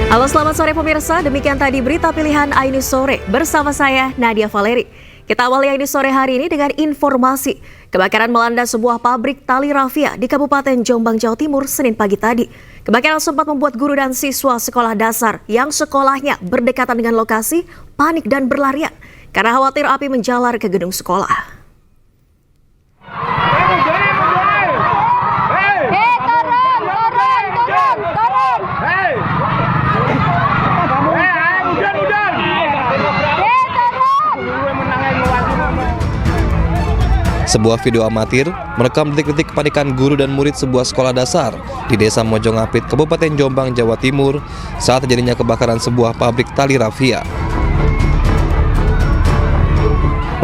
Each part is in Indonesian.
Halo, selamat sore pemirsa. Demikian tadi berita pilihan Ainus Sore bersama saya Nadia Valeri. Kita awali Ainus Sore hari ini dengan informasi kebakaran melanda sebuah pabrik tali rafia di Kabupaten Jombang, Jawa Timur Senin pagi tadi. Kebakaran sempat membuat guru dan siswa sekolah dasar yang sekolahnya berdekatan dengan lokasi panik dan berlarian karena khawatir api menjalar ke gedung sekolah. Sebuah video amatir merekam detik-detik kepanikan guru dan murid sebuah sekolah dasar di Desa Mojongapit, Kabupaten Jombang, Jawa Timur saat terjadinya kebakaran sebuah pabrik tali rafia.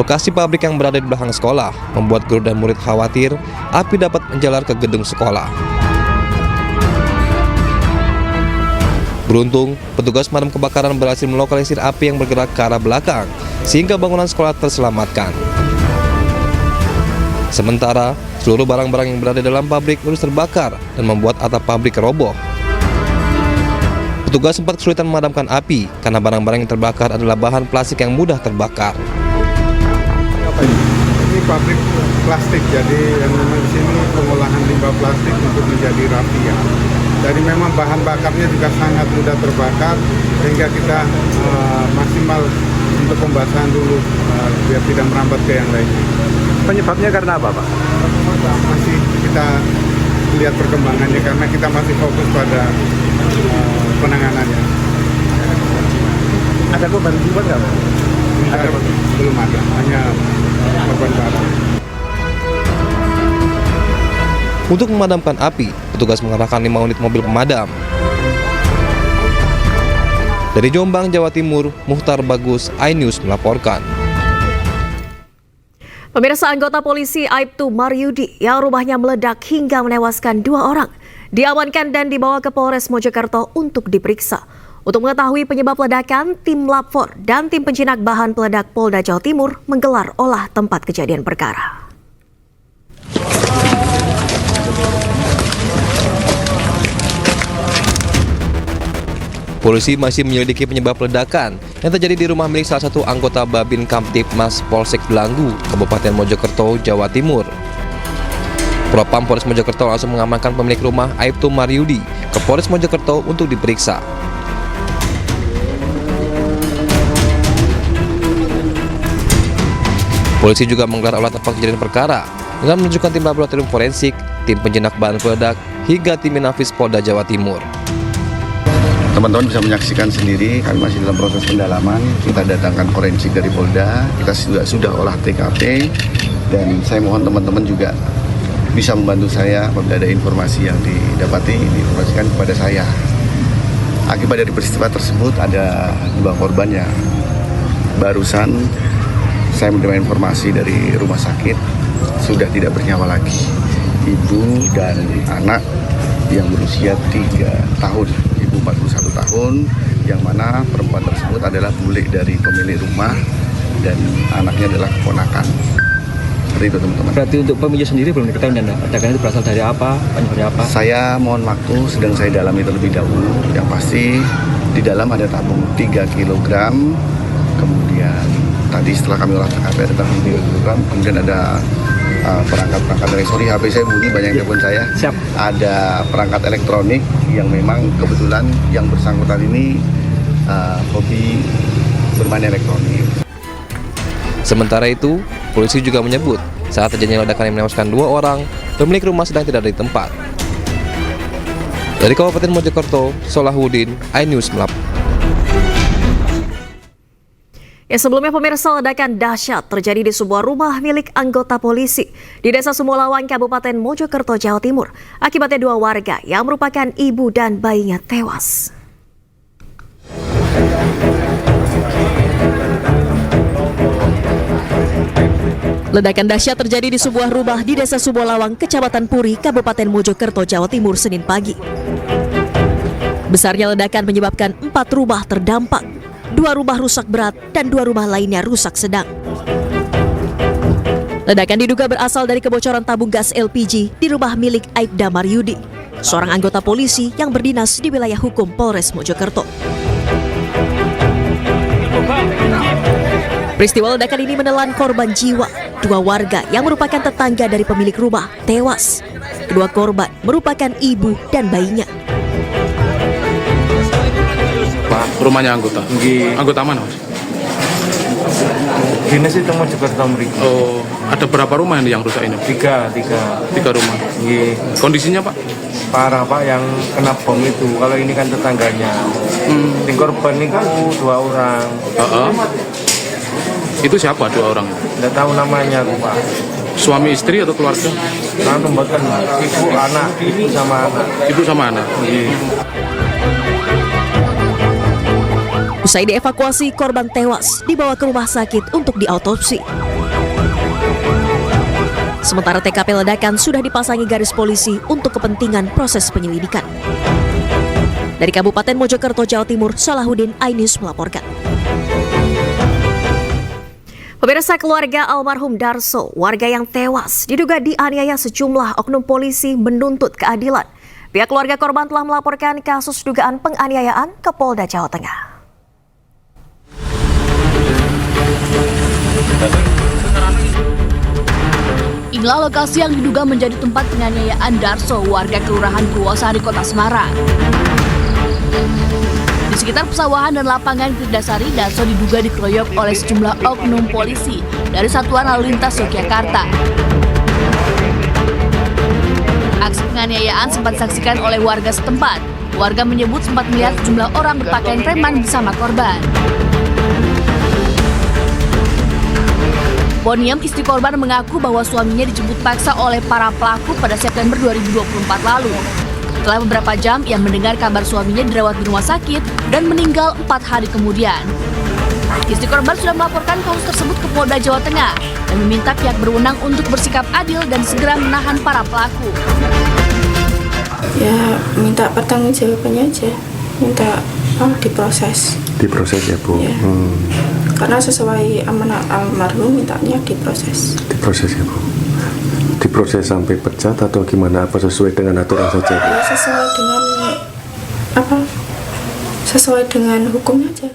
Lokasi pabrik yang berada di belakang sekolah membuat guru dan murid khawatir api dapat menjalar ke gedung sekolah. Beruntung, petugas pemadam kebakaran berhasil melokalisir api yang bergerak ke arah belakang sehingga bangunan sekolah terselamatkan. Sementara, seluruh barang-barang yang berada dalam pabrik terus terbakar dan membuat atap pabrik roboh. Petugas sempat kesulitan memadamkan api karena barang-barang yang terbakar adalah bahan plastik yang mudah terbakar. Ini pabrik plastik, jadi yang memang di sini pengolahan limbah plastik untuk menjadi rafia. Jadi memang bahan bakarnya juga sangat mudah terbakar sehingga kita maksimal untuk pembasahan dulu biar tidak merambat ke yang lain. Penyebabnya karena apa, Pak? Masih kita lihat perkembangannya karena kita masih fokus pada penanganannya. Ada korban jiwa nggak, Pak? Belum ada, hanya korban barang. Untuk memadamkan api, petugas mengerahkan 5 unit mobil pemadam. Dari Jombang, Jawa Timur, Muhtar Bagus, iNews melaporkan. Pemirsa, anggota polisi Aibtu Maryudi yang rumahnya meledak hingga menewaskan 2 orang diamankan dan dibawa ke Polres Mojokerto untuk diperiksa. Untuk mengetahui penyebab ledakan, tim Lab 4 dan tim penjinak bahan peledak Polda Jawa Timur menggelar olah tempat kejadian perkara. Polisi masih menyelidiki penyebab ledakan yang terjadi di rumah milik salah satu anggota Babin Kamtipmas Polsek Belanggu, Kabupaten Mojokerto, Jawa Timur. Propam Polres Mojokerto langsung mengamankan pemilik rumah Aibtu Maryudi ke Polres Mojokerto untuk diperiksa. Polisi juga menggelar olah tempat kejadian perkara dengan menunjukkan tim laboratorium forensik, tim penjinak bahan peledak, hingga tim Inafis Polda Jawa Timur. Teman-teman bisa menyaksikan sendiri, kami masih dalam proses pendalaman. Kita datangkan forensik dari Polda, kita sudah olah TKP, dan saya mohon teman-teman juga bisa membantu saya apabila ada informasi yang didapati, diinformasikan kepada saya. Akibat dari peristiwa tersebut ada 2 korban yang barusan saya menerima informasi dari rumah sakit sudah tidak bernyawa lagi. Ibu dan anak yang berusia 3 tahun. 41 tahun, yang mana perempuan tersebut adalah bule dari pemilik rumah dan anaknya adalah keponakan. Seperti itu, teman-teman. Berarti untuk pemicu sendiri belum diketahui, dan ledakan itu berasal dari apa, penyebabnya apa? Saya mohon waktu, sedang saya dalami terlebih dahulu. Yang pasti di dalam ada tabung 3 kg, kemudian tadi setelah kami olah TKP ada tabung 3 kg, kemudian ada perangkat-perangkat elektronik. HP saya bunyi, banyak yang telepon saya. Siap. Ada perangkat elektronik yang memang kebetulan yang bersangkutan ini hobi bermain elektronik. Sementara itu, polisi juga menyebut saat terjadinya ledakan yang menewaskan 2 orang, pemilik rumah sedang tidak ada di tempat. Dari Kabupaten Mojokerto, Solahuddin, iNews melaporkan. Sebelumnya pemirsa, ledakan dahsyat terjadi di sebuah rumah milik anggota polisi di Desa Sumolawang, Kabupaten Mojokerto, Jawa Timur. Akibatnya 2 warga yang merupakan ibu dan bayinya tewas. Ledakan dahsyat terjadi di sebuah rumah di Desa Sumolawang, Kecamatan Puri, Kabupaten Mojokerto, Jawa Timur, Senin pagi. Besarnya ledakan menyebabkan 4 rumah terdampak. 2 rumah rusak berat dan 2 rumah lainnya rusak sedang. Ledakan diduga berasal dari kebocoran tabung gas LPG di rumah milik Aibda Maryudi. seorang anggota polisi yang berdinas di wilayah hukum Polres Mojokerto. Peristiwa ledakan ini menelan korban jiwa. 2 warga yang merupakan tetangga dari pemilik rumah tewas. Kedua korban merupakan ibu dan bayinya. Rumahnya anggota? Anggota mana, Mas? Dinas itu Mojokerto mriki. Oh, ada berapa rumah yang rusak ini? Tiga rumah. Nggih. Kondisinya, Pak? Parah Pak, yang kena bom itu. Kalau ini kan tetangganya. Yang korban ini kan 2 orang. Itu siapa 2 orang? Nggak tahu namanya aku Pak. Suami istri atau keluarga? Nah, membuatkan ibu sama anak. Ibu sama anak. Usai dievakuasi, korban tewas dibawa ke rumah sakit untuk diautopsi. Sementara TKP ledakan sudah dipasangi garis polisi untuk kepentingan proses penyelidikan. Dari Kabupaten Mojokerto, Jawa Timur, Salahuddin, iNews melaporkan. Pemirsa, keluarga almarhum Darso, warga yang tewas diduga dianiaya sejumlah oknum polisi, menuntut keadilan. Pihak keluarga korban telah melaporkan kasus dugaan penganiayaan ke Polda Jawa Tengah. Inilah lokasi yang diduga menjadi tempat penganiayaan Darso, warga Kelurahan Purwosari, Kota Semarang. Di sekitar pesawahan dan lapangan Kirdasari, Darso diduga dikeroyok oleh sejumlah oknum polisi dari Satuan Lalu Lintas Yogyakarta. Aksi penganiayaan sempat disaksikan oleh warga setempat. Warga menyebut sempat melihat sejumlah orang berpakaian preman bersama korban. Boniam, istri korban, mengaku bahwa suaminya dijemput paksa oleh para pelaku pada September 2024 lalu. Setelah beberapa jam, ia mendengar kabar suaminya dirawat di rumah sakit dan meninggal 4 hari kemudian. Istri korban sudah melaporkan kasus tersebut ke Polda Jawa Tengah dan meminta pihak berwenang untuk bersikap adil dan segera menahan para pelaku. Ya, minta pertanggungjawabannya aja, minta diproses. Diproses ya Bu. Ya. Karena sesuai amanat almarhum, mintanya diproses. Diproses ya Bu. Diproses sampai pecat atau gimana? Apa sesuai dengan aturan saja? Ya, sesuai dengan hukumnya aja.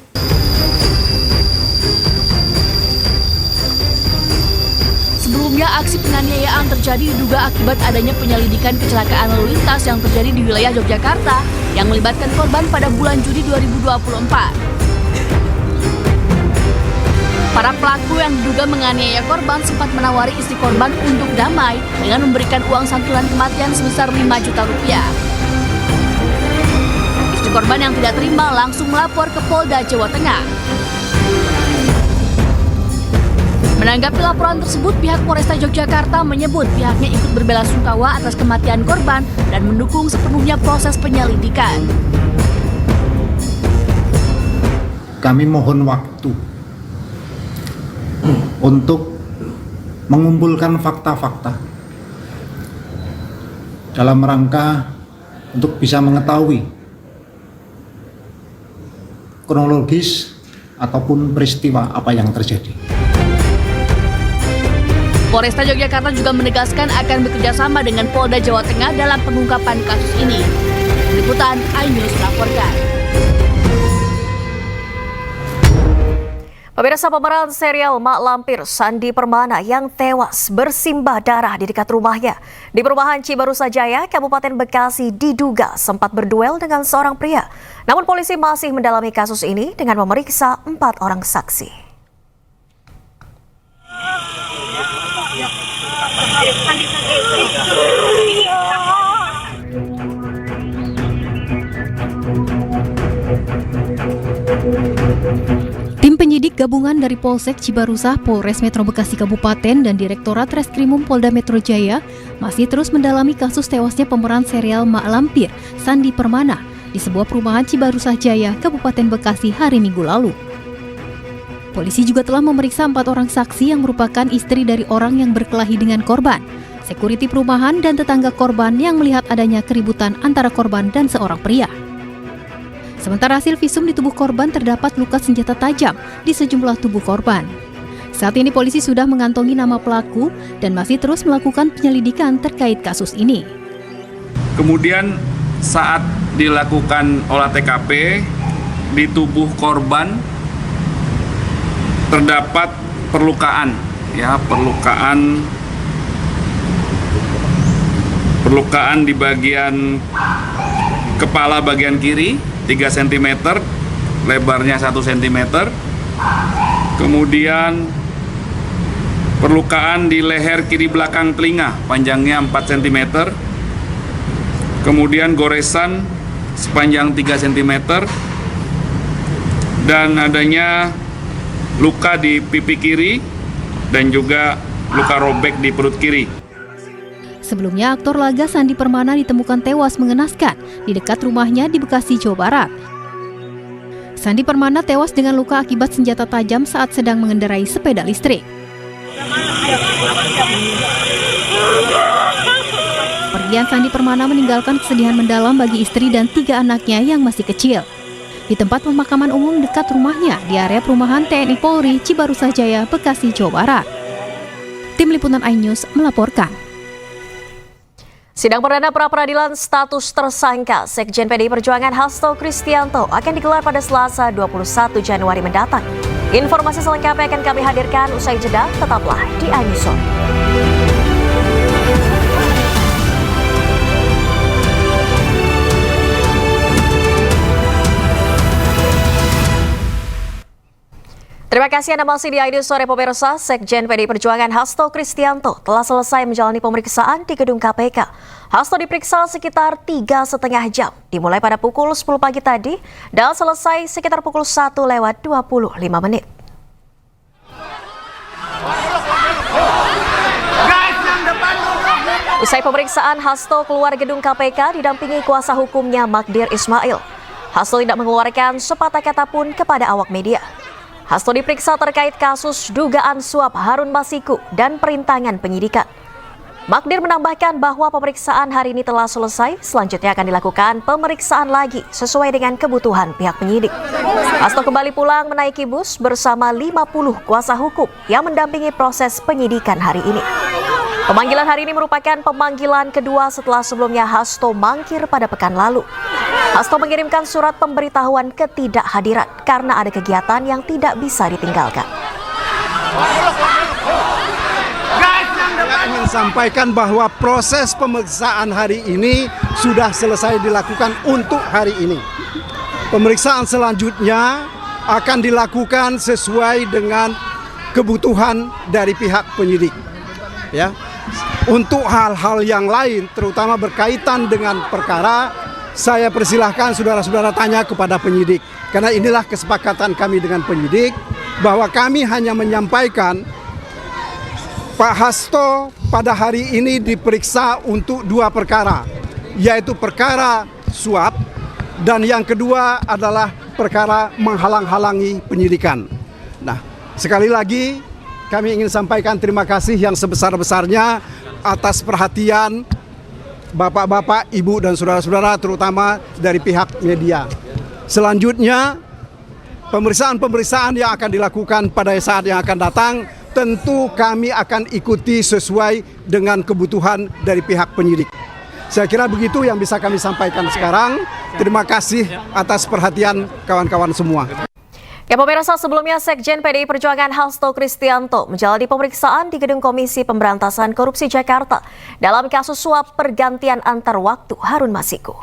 Sebelumnya, aksi penganiayaan terjadi diduga akibat adanya penyelidikan kecelakaan lalu lintas yang terjadi di wilayah Yogyakarta yang melibatkan korban pada bulan Juni 2024. Para pelaku yang diduga menganiaya korban sempat menawari istri korban untuk damai dengan memberikan uang santunan kematian sebesar 5 juta rupiah. Istri korban yang tidak terima langsung melapor ke Polda Jawa Tengah. Menanggapi laporan tersebut, pihak Polresta Yogyakarta menyebut pihaknya ikut berbelasungkawa atas kematian korban dan mendukung sepenuhnya proses penyelidikan. Kami mohon waktu untuk mengumpulkan fakta-fakta dalam rangka untuk bisa mengetahui kronologis ataupun peristiwa apa yang terjadi. Polresta Yogyakarta juga menegaskan akan bekerjasama dengan Polda Jawa Tengah dalam pengungkapan kasus ini. Liputan iNews melaporkan. Pemirsa, pemeran serial Mak Lampir Sandi Permana yang tewas bersimbah darah di dekat rumahnya di perumahan Cibarusa Jaya, Kabupaten Bekasi, diduga sempat berduel dengan seorang pria. Namun polisi masih mendalami kasus ini dengan memeriksa 4 orang saksi. Tim penyidik gabungan dari Polsek Cibarusah, Polres Metro Bekasi Kabupaten, dan Direktorat Reskrimum Polda Metro Jaya masih terus mendalami kasus tewasnya pemeran serial Mak Lampir Sandi Permana di sebuah perumahan Cibarusah Jaya, Kabupaten Bekasi hari Minggu lalu. Polisi juga telah memeriksa 4 orang saksi yang merupakan istri dari orang yang berkelahi dengan korban, sekuriti perumahan, dan tetangga korban yang melihat adanya keributan antara korban dan seorang pria. Sementara hasil visum di tubuh korban terdapat luka senjata tajam di sejumlah tubuh korban. Saat ini polisi sudah mengantongi nama pelaku dan masih terus melakukan penyelidikan terkait kasus ini. Kemudian saat dilakukan olah TKP, di tubuh korban terdapat perlukaan, perlukaan di bagian kepala bagian kiri 3 cm, lebarnya 1 cm. Kemudian perlukaan di leher kiri belakang telinga, panjangnya 4 cm. Kemudian goresan sepanjang 3 cm. Dan adanya luka di pipi kiri dan juga luka robek di perut kiri. Sebelumnya, aktor laga Sandi Permana ditemukan tewas mengenaskan di dekat rumahnya di Bekasi, Jawa Barat. Sandi Permana tewas dengan luka akibat senjata tajam saat sedang mengendarai sepeda listrik. Pergian Sandi Permana meninggalkan kesedihan mendalam bagi istri dan 3 anaknya yang masih kecil. Di tempat pemakaman umum dekat rumahnya di area perumahan TNI Polri Cibarusah Jaya, Bekasi, Jawa Barat. Tim Liputan iNews melaporkan. Sidang perdana pra-peradilan status tersangka Sekjen PDI Perjuangan Hasto Kristianto akan digelar pada Selasa 21 Januari mendatang. Informasi selengkapnya akan kami hadirkan usai jeda, tetaplah di iNews. Terima kasih Anda masih di iNews Sore pemirsa. Sekjen PDI Perjuangan Hasto Kristianto telah selesai menjalani pemeriksaan di gedung KPK. Hasto diperiksa sekitar 3,5 jam, dimulai pada pukul 10 pagi tadi dan selesai sekitar pukul 1:25. Usai pemeriksaan, Hasto keluar gedung KPK didampingi kuasa hukumnya Magdir Ismail. Hasto tidak mengeluarkan sepatah kata pun kepada awak media. Hasto diperiksa terkait kasus dugaan suap Harun Masiku dan perintangan penyidikan. Magdir menambahkan bahwa pemeriksaan hari ini telah selesai, selanjutnya akan dilakukan pemeriksaan lagi sesuai dengan kebutuhan pihak penyidik. Hasto kembali pulang menaiki bus bersama 50 kuasa hukum yang mendampingi proses penyidikan hari ini. Pemanggilan hari ini merupakan pemanggilan kedua setelah sebelumnya Hasto mangkir pada pekan lalu. Hasto mengirimkan surat pemberitahuan ketidakhadiran karena ada kegiatan yang tidak bisa ditinggalkan. Ingin sampaikan bahwa proses pemeriksaan hari ini sudah selesai dilakukan untuk hari ini. Pemeriksaan selanjutnya akan dilakukan sesuai dengan kebutuhan dari pihak penyidik. Ya. Untuk hal-hal yang lain, terutama berkaitan dengan perkara, saya persilahkan saudara-saudara tanya kepada penyidik. Karena inilah kesepakatan kami dengan penyidik, bahwa kami hanya menyampaikan Pak Hasto pada hari ini diperiksa untuk 2 perkara, yaitu perkara suap dan yang kedua adalah perkara menghalang-halangi penyidikan. Nah, sekali lagi kami ingin sampaikan terima kasih yang sebesar-besarnya atas perhatian Bapak-bapak, Ibu, dan saudara-saudara terutama dari pihak media. Selanjutnya, pemeriksaan-pemeriksaan yang akan dilakukan pada saat yang akan datang tentu kami akan ikuti sesuai dengan kebutuhan dari pihak penyidik. Saya kira begitu yang bisa kami sampaikan sekarang. Terima kasih atas perhatian kawan-kawan semua. Ya pemirsa, sebelumnya Sekjen PDI Perjuangan Hasto Kristianto menjalani pemeriksaan di Gedung Komisi Pemberantasan Korupsi Jakarta dalam kasus suap pergantian antar waktu Harun Masiku.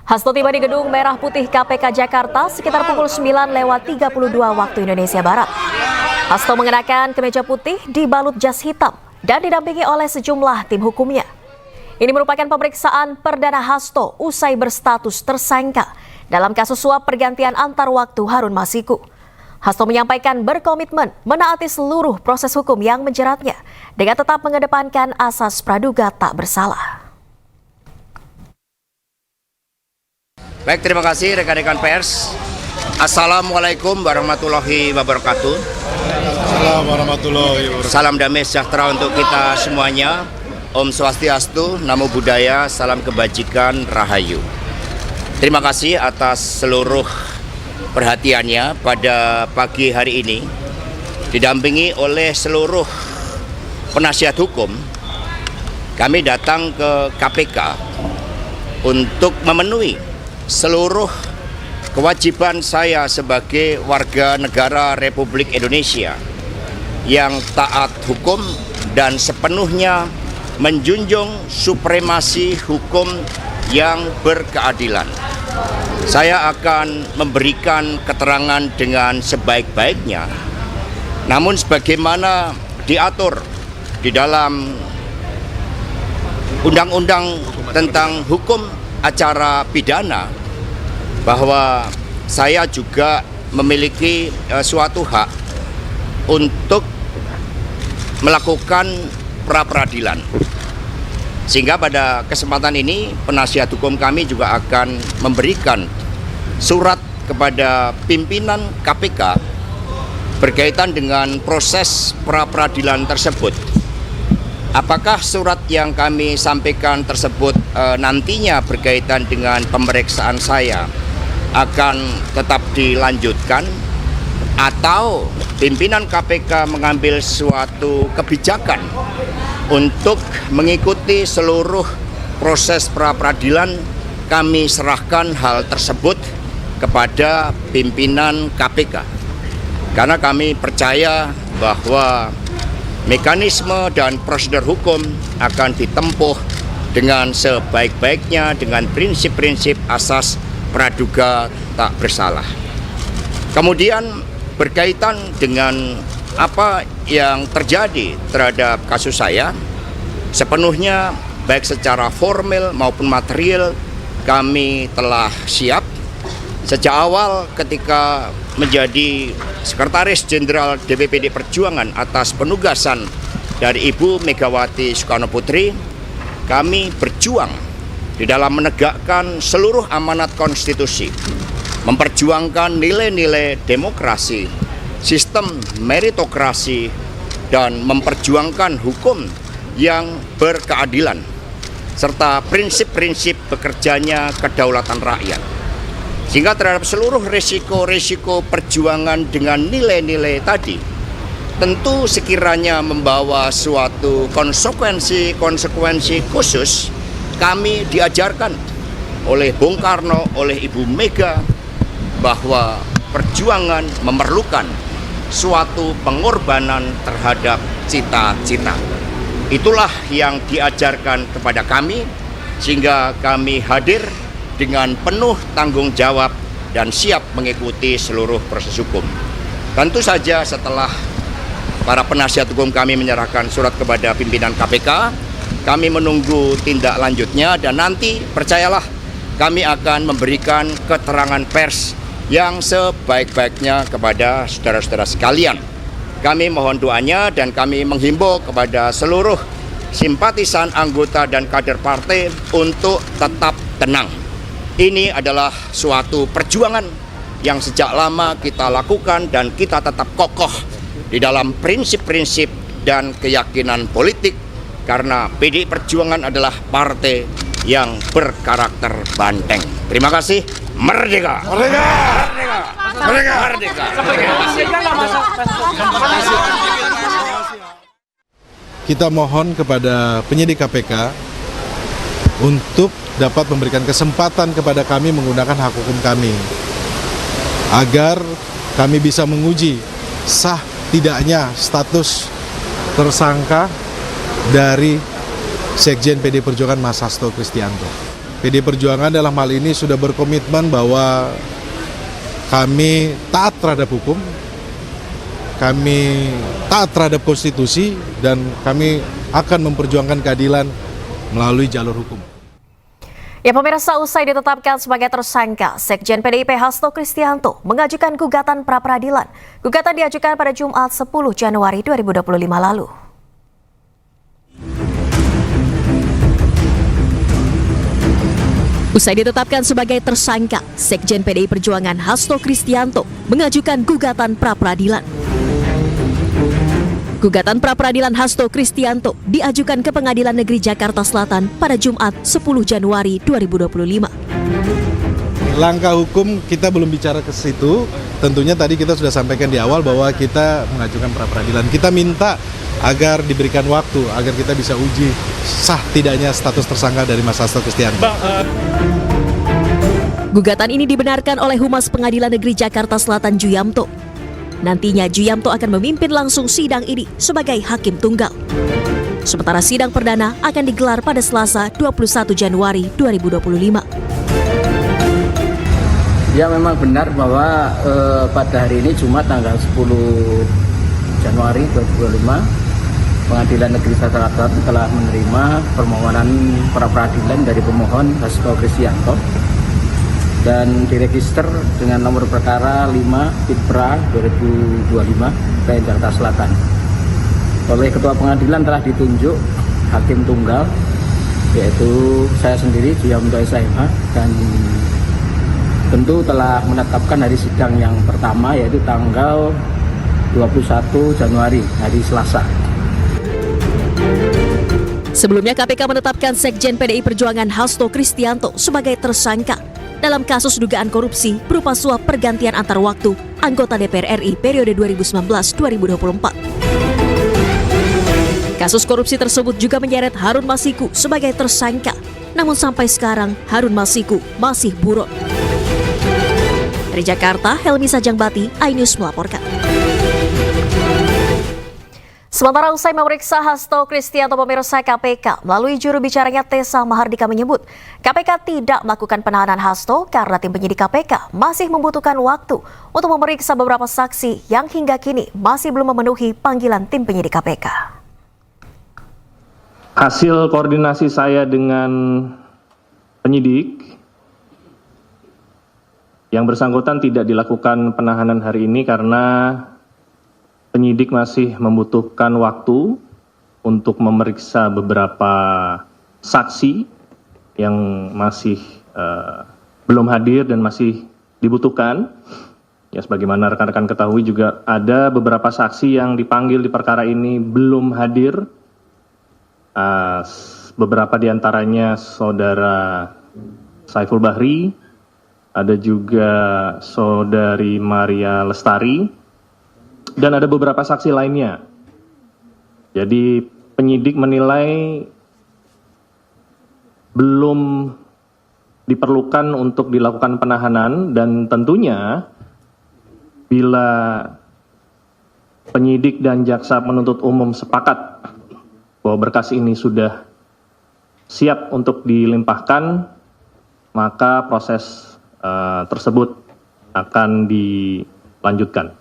Hasto tiba di Gedung Merah Putih KPK Jakarta sekitar pukul 9:32 waktu Indonesia Barat. Hasto mengenakan kemeja putih dibalut jas hitam dan didampingi oleh sejumlah tim hukumnya. Ini merupakan pemeriksaan perdana Hasto usai berstatus tersangka dalam kasus suap pergantian antar waktu Harun Masiku. Hasto menyampaikan berkomitmen menaati seluruh proses hukum yang menjeratnya dengan tetap mengedepankan asas praduga tak bersalah. Baik, terima kasih rekan-rekan pers. Assalamualaikum warahmatullahi wabarakatuh. Assalamualaikum warahmatullahi wabarakatuh. Salam damai sejahtera untuk kita semuanya. Om Swastiastu, Namo Buddhaya, salam kebajikan, Rahayu. Terima kasih atas seluruh perhatiannya pada pagi hari ini. Didampingi oleh seluruh penasihat hukum kami datang ke KPK untuk memenuhi seluruh kewajiban saya sebagai warga negara Republik Indonesia yang taat hukum dan sepenuhnya menjunjung supremasi hukum yang berkeadilan. Saya akan memberikan keterangan dengan sebaik-baiknya, namun sebagaimana diatur di dalam Undang-Undang tentang Hukum Acara Pidana, bahwa saya juga memiliki suatu hak untuk melakukan pra-peradilan. Sehingga pada kesempatan ini penasihat hukum kami juga akan memberikan surat kepada pimpinan KPK berkaitan dengan proses pra-peradilan tersebut. Apakah surat yang kami sampaikan tersebut nantinya berkaitan dengan pemeriksaan saya akan tetap dilanjutkan, atau pimpinan KPK mengambil suatu kebijakan untuk mengikuti seluruh proses pra-peradilan, kami serahkan hal tersebut kepada pimpinan KPK. Karena kami percaya bahwa mekanisme dan prosedur hukum akan ditempuh dengan sebaik-baiknya dengan prinsip-prinsip asas praduga tak bersalah. Kemudian berkaitan dengan apa yang terjadi terhadap kasus saya, sepenuhnya baik secara formal maupun material kami telah siap. Sejak awal ketika menjadi Sekretaris Jenderal DPP PDI Perjuangan atas penugasan dari Ibu Megawati Soekarno Putri, kami berjuang di dalam menegakkan seluruh amanat konstitusi, memperjuangkan nilai-nilai demokrasi, sistem meritokrasi, dan memperjuangkan hukum yang berkeadilan, serta prinsip-prinsip bekerjanya kedaulatan rakyat. Sehingga terhadap seluruh risiko-risiko perjuangan dengan nilai-nilai tadi, tentu sekiranya membawa suatu konsekuensi khusus, kami diajarkan oleh Bung Karno, oleh Ibu Mega, bahwa perjuangan memerlukan suatu pengorbanan terhadap cita-cita. Itulah yang diajarkan kepada kami, sehingga kami hadir dengan penuh tanggung jawab dan siap mengikuti seluruh proses hukum. Tentu saja setelah para penasihat hukum kami menyerahkan surat kepada pimpinan KPK, kami menunggu tindak lanjutnya, dan nanti percayalah kami akan memberikan keterangan pers yang sebaik-baiknya kepada saudara-saudara sekalian. Kami mohon doanya dan kami menghimbau kepada seluruh simpatisan, anggota, dan kader partai untuk tetap tenang. Ini adalah suatu perjuangan yang sejak lama kita lakukan dan kita tetap kokoh di dalam prinsip-prinsip dan keyakinan politik, karena PDI Perjuangan adalah partai yang berkarakter banteng. Terima kasih. Merdeka! Merdeka! Merdeka! Merdeka! Kita mohon kepada penyidik KPK untuk dapat memberikan kesempatan kepada kami menggunakan hak hukum kami, agar kami bisa menguji sah tidaknya status tersangka dari Sekjen PDI Perjuangan Mas Hasto Kristianto. PDI Perjuangan dalam hal ini sudah berkomitmen bahwa kami taat terhadap hukum, kami taat terhadap konstitusi, dan kami akan memperjuangkan keadilan melalui jalur hukum. Ya, pemirsa, usai ditetapkan sebagai tersangka, Sekjen PDIP Hasto Kristianto mengajukan gugatan pra-peradilan. Gugatan diajukan pada Jumat 10 Januari 2025 lalu. Usai ditetapkan sebagai tersangka, Sekjen PDI Perjuangan Hasto Kristianto mengajukan gugatan pra-peradilan. Gugatan pra-peradilan Hasto Kristianto diajukan ke Pengadilan Negeri Jakarta Selatan pada Jumat 10 Januari 2025. langkah hukum kita belum bicara ke situ. Tentunya tadi kita sudah sampaikan di awal bahwa kita mengajukan pra-peradilan. Kita minta agar diberikan waktu agar kita bisa uji sah tidaknya status tersangka dari Mas Hasto Kristianto. Gugatan ini dibenarkan oleh Humas Pengadilan Negeri Jakarta Selatan Juyamto. Nantinya Juyamto akan memimpin langsung sidang ini sebagai hakim tunggal. Sementara sidang perdana akan digelar pada Selasa 21 Januari 2025. Ya memang benar bahwa pada hari ini Jumat tanggal 10 Januari 2025 Pengadilan Negeri Jakarta Selatan telah menerima permohonan pra-peradilan dari pemohon Hasto Kristianto dan diregister dengan nomor perkara 5 Pitpra 2025 PN Jakarta Selatan. Oleh Ketua Pengadilan telah ditunjuk hakim tunggal, yaitu saya sendiri Juyamto SMH, dan tentu telah menetapkan hari sidang yang pertama yaitu tanggal 21 Januari, hari Selasa. Sebelumnya KPK menetapkan Sekjen PDI Perjuangan Hasto Kristianto sebagai tersangka dalam kasus dugaan korupsi berupa suap pergantian antar waktu anggota DPR RI periode 2019-2024. Kasus korupsi tersebut juga menyeret Harun Masiku sebagai tersangka, namun sampai sekarang Harun Masiku masih buron. Dari Jakarta, Helmi Sajangbati, iNews melaporkan. Sementara usai memeriksa Hasto Kristianto, pemirsa, KPK melalui juru bicaranya Tessa Mahardika menyebut KPK tidak melakukan penahanan Hasto karena tim penyidik KPK masih membutuhkan waktu untuk memeriksa beberapa saksi yang hingga kini masih belum memenuhi panggilan tim penyidik KPK. Hasil koordinasi saya dengan penyidik, yang bersangkutan tidak dilakukan penahanan hari ini karena penyidik masih membutuhkan waktu untuk memeriksa beberapa saksi yang masih belum hadir dan masih dibutuhkan. Ya, sebagaimana rekan-rekan ketahui juga ada beberapa saksi yang dipanggil di perkara ini belum hadir. Beberapa diantaranya Saudara Saiful Bahri, ada juga Saudari Maria Lestari, dan ada beberapa saksi lainnya. Jadi penyidik menilai belum diperlukan untuk dilakukan penahanan, dan tentunya bila penyidik dan jaksa penuntut umum sepakat bahwa berkas ini sudah siap untuk dilimpahkan, maka proses tersebut akan dilanjutkan.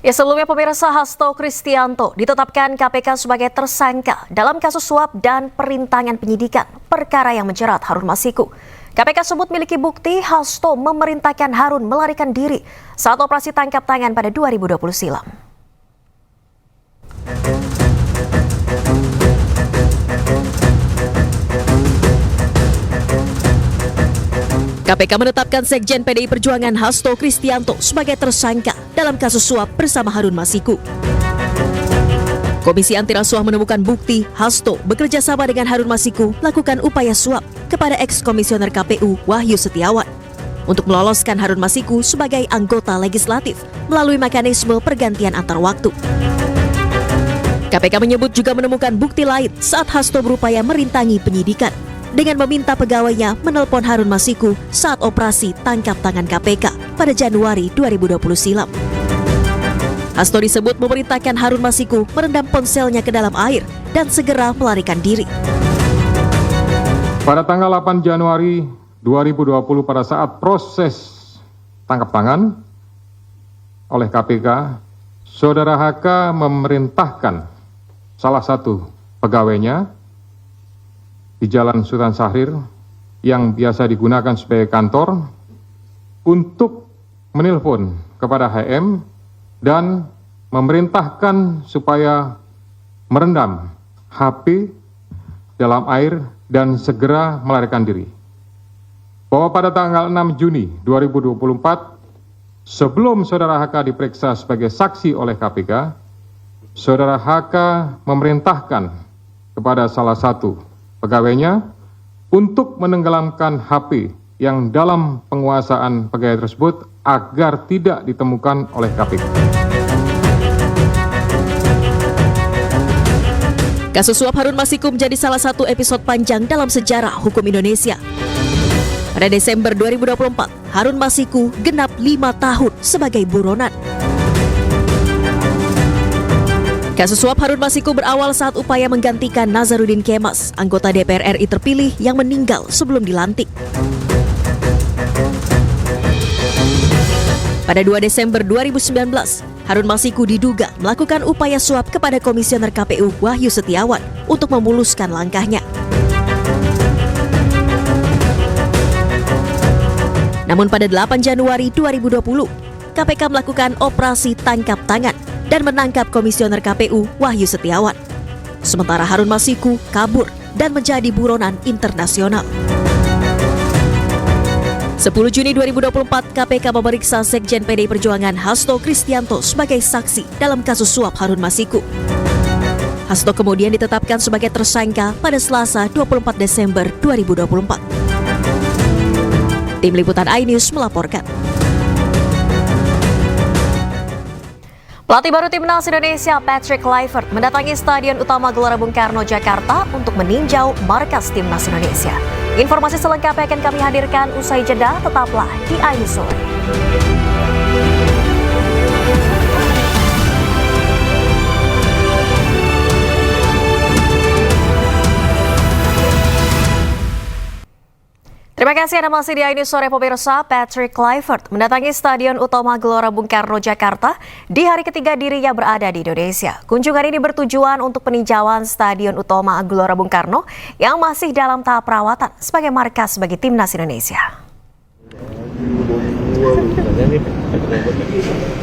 Ya, sebelumnya pemirsa, Hasto Kristianto ditetapkan KPK sebagai tersangka dalam kasus suap dan perintangan penyidikan perkara yang menjerat Harun Masiku. KPK sebut miliki bukti Hasto memerintahkan Harun melarikan diri saat operasi tangkap tangan pada 2020 silam. KPK menetapkan Sekjen PDI Perjuangan Hasto Kristianto sebagai tersangka dalam kasus suap bersama Harun Masiku. Komisi Anti Rasuah menemukan bukti Hasto bekerja sama dengan Harun Masiku melakukan upaya suap kepada eks-komisioner KPU Wahyu Setiawan untuk meloloskan Harun Masiku sebagai anggota legislatif melalui mekanisme pergantian antar waktu. KPK menyebut juga menemukan bukti lain saat Hasto berupaya merintangi penyidikan dengan meminta pegawainya menelpon Harun Masiku saat operasi tangkap tangan KPK pada Januari 2020 silam. Hasto disebut memerintahkan Harun Masiku merendam ponselnya ke dalam air dan segera melarikan diri. Pada tanggal 8 Januari 2020 pada saat proses tangkap tangan oleh KPK, Saudara HK memerintahkan salah satu pegawainya di Jalan Sultan Syahrir yang biasa digunakan sebagai kantor untuk menelpon kepada HM dan memerintahkan supaya merendam HP dalam air dan segera melarikan diri. Bahwa pada tanggal 6 Juni 2024, sebelum Saudara HK diperiksa sebagai saksi oleh KPK, Saudara HK memerintahkan kepada salah satu pegawainya untuk menenggelamkan HP yang dalam penguasaan pegawai tersebut agar tidak ditemukan oleh KPK. Kasus suap Harun Masiku menjadi salah satu episode panjang dalam sejarah hukum Indonesia. Pada Desember 2024, Harun Masiku genap 5 tahun sebagai buronan. Kasus suap Harun Masiku berawal saat upaya menggantikan Nazarudin Kemas, anggota DPR RI terpilih yang meninggal sebelum dilantik. Pada 2 Desember 2019, Harun Masiku diduga melakukan upaya suap kepada Komisioner KPU Wahyu Setiawan untuk memuluskan langkahnya. Namun pada 8 Januari 2020, KPK melakukan operasi tangkap tangan dan menangkap Komisioner KPU Wahyu Setiawan. Sementara Harun Masiku kabur dan menjadi buronan internasional. 10 Juni 2024, KPK memeriksa Sekjen PDI Perjuangan Hasto Kristianto sebagai saksi dalam kasus suap Harun Masiku. Hasto kemudian ditetapkan sebagai tersangka pada Selasa 24 Desember 2024. Tim Liputan iNews melaporkan. Pelatih baru Timnas Indonesia Patrick Kluivert mendatangi Stadion Utama Gelora Bung Karno, Jakarta untuk meninjau markas Timnas Indonesia. Informasi selengkapnya akan kami hadirkan usai jeda, tetaplah di iNews Sore. Terima kasih Anda masih di iNews Sore pemirsa. Patrick Kluivert mendatangi Stadion Utama Gelora Bung Karno, Jakarta di hari ketiga dirinya berada di Indonesia. Kunjungan ini bertujuan untuk peninjauan Stadion Utama Gelora Bung Karno yang masih dalam tahap perawatan sebagai markas bagi Timnas Indonesia.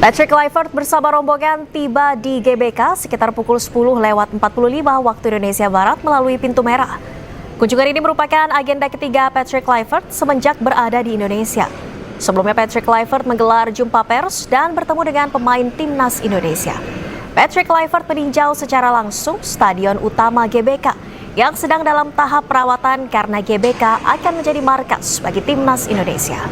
Patrick Kluivert bersama rombongan tiba di GBK sekitar pukul 10:45 waktu Indonesia Barat melalui pintu merah. Kunjungan ini merupakan agenda ketiga Patrick Kluivert semenjak berada di Indonesia. Sebelumnya Patrick Kluivert menggelar jumpa pers dan bertemu dengan pemain Timnas Indonesia. Patrick Kluivert meninjau secara langsung Stadion Utama GBK yang sedang dalam tahap perawatan karena GBK akan menjadi markas bagi Timnas Indonesia.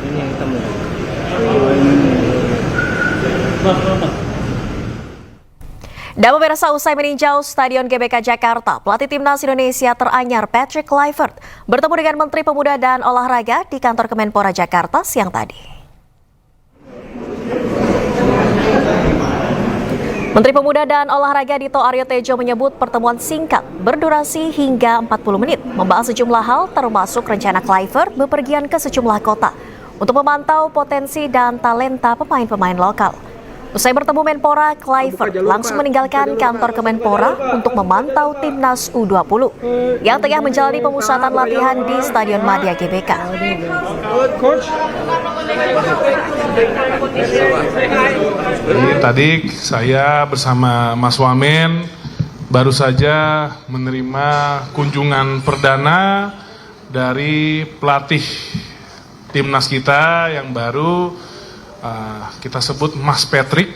Dan pemirsa, usai meninjau Stadion GBK Jakarta, pelatih Timnas Indonesia teranyar Patrick Kluivert bertemu dengan Menteri Pemuda dan Olahraga di kantor Kemenpora Jakarta siang tadi. Menteri Pemuda dan Olahraga Dito Aryo Tejo menyebut pertemuan singkat berdurasi hingga 40 menit membahas sejumlah hal termasuk rencana Kluivert bepergian ke sejumlah kota untuk memantau potensi dan talenta pemain-pemain lokal. Usai bertemu Menpora, Kluivert langsung meninggalkan kantor Kemenpora untuk memantau Timnas U20 yang tengah menjalani pemusatan latihan di Stadion Madia GBK. Tadi saya bersama Mas Wamen baru saja menerima kunjungan perdana dari pelatih Timnas kita yang baru, kita sebut Mas Patrick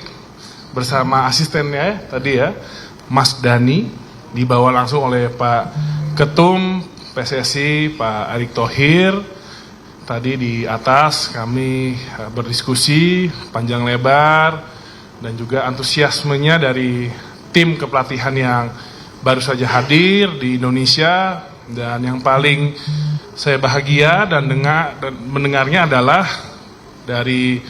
bersama asistennya tadi ya, Mas Dani, dibawa langsung oleh Pak Ketum PSSI Pak Erick Thohir. Tadi di atas kami berdiskusi panjang lebar dan juga antusiasmenya dari tim kepelatihan yang baru saja hadir di Indonesia, dan yang paling saya bahagia dan mendengarnya adalah dari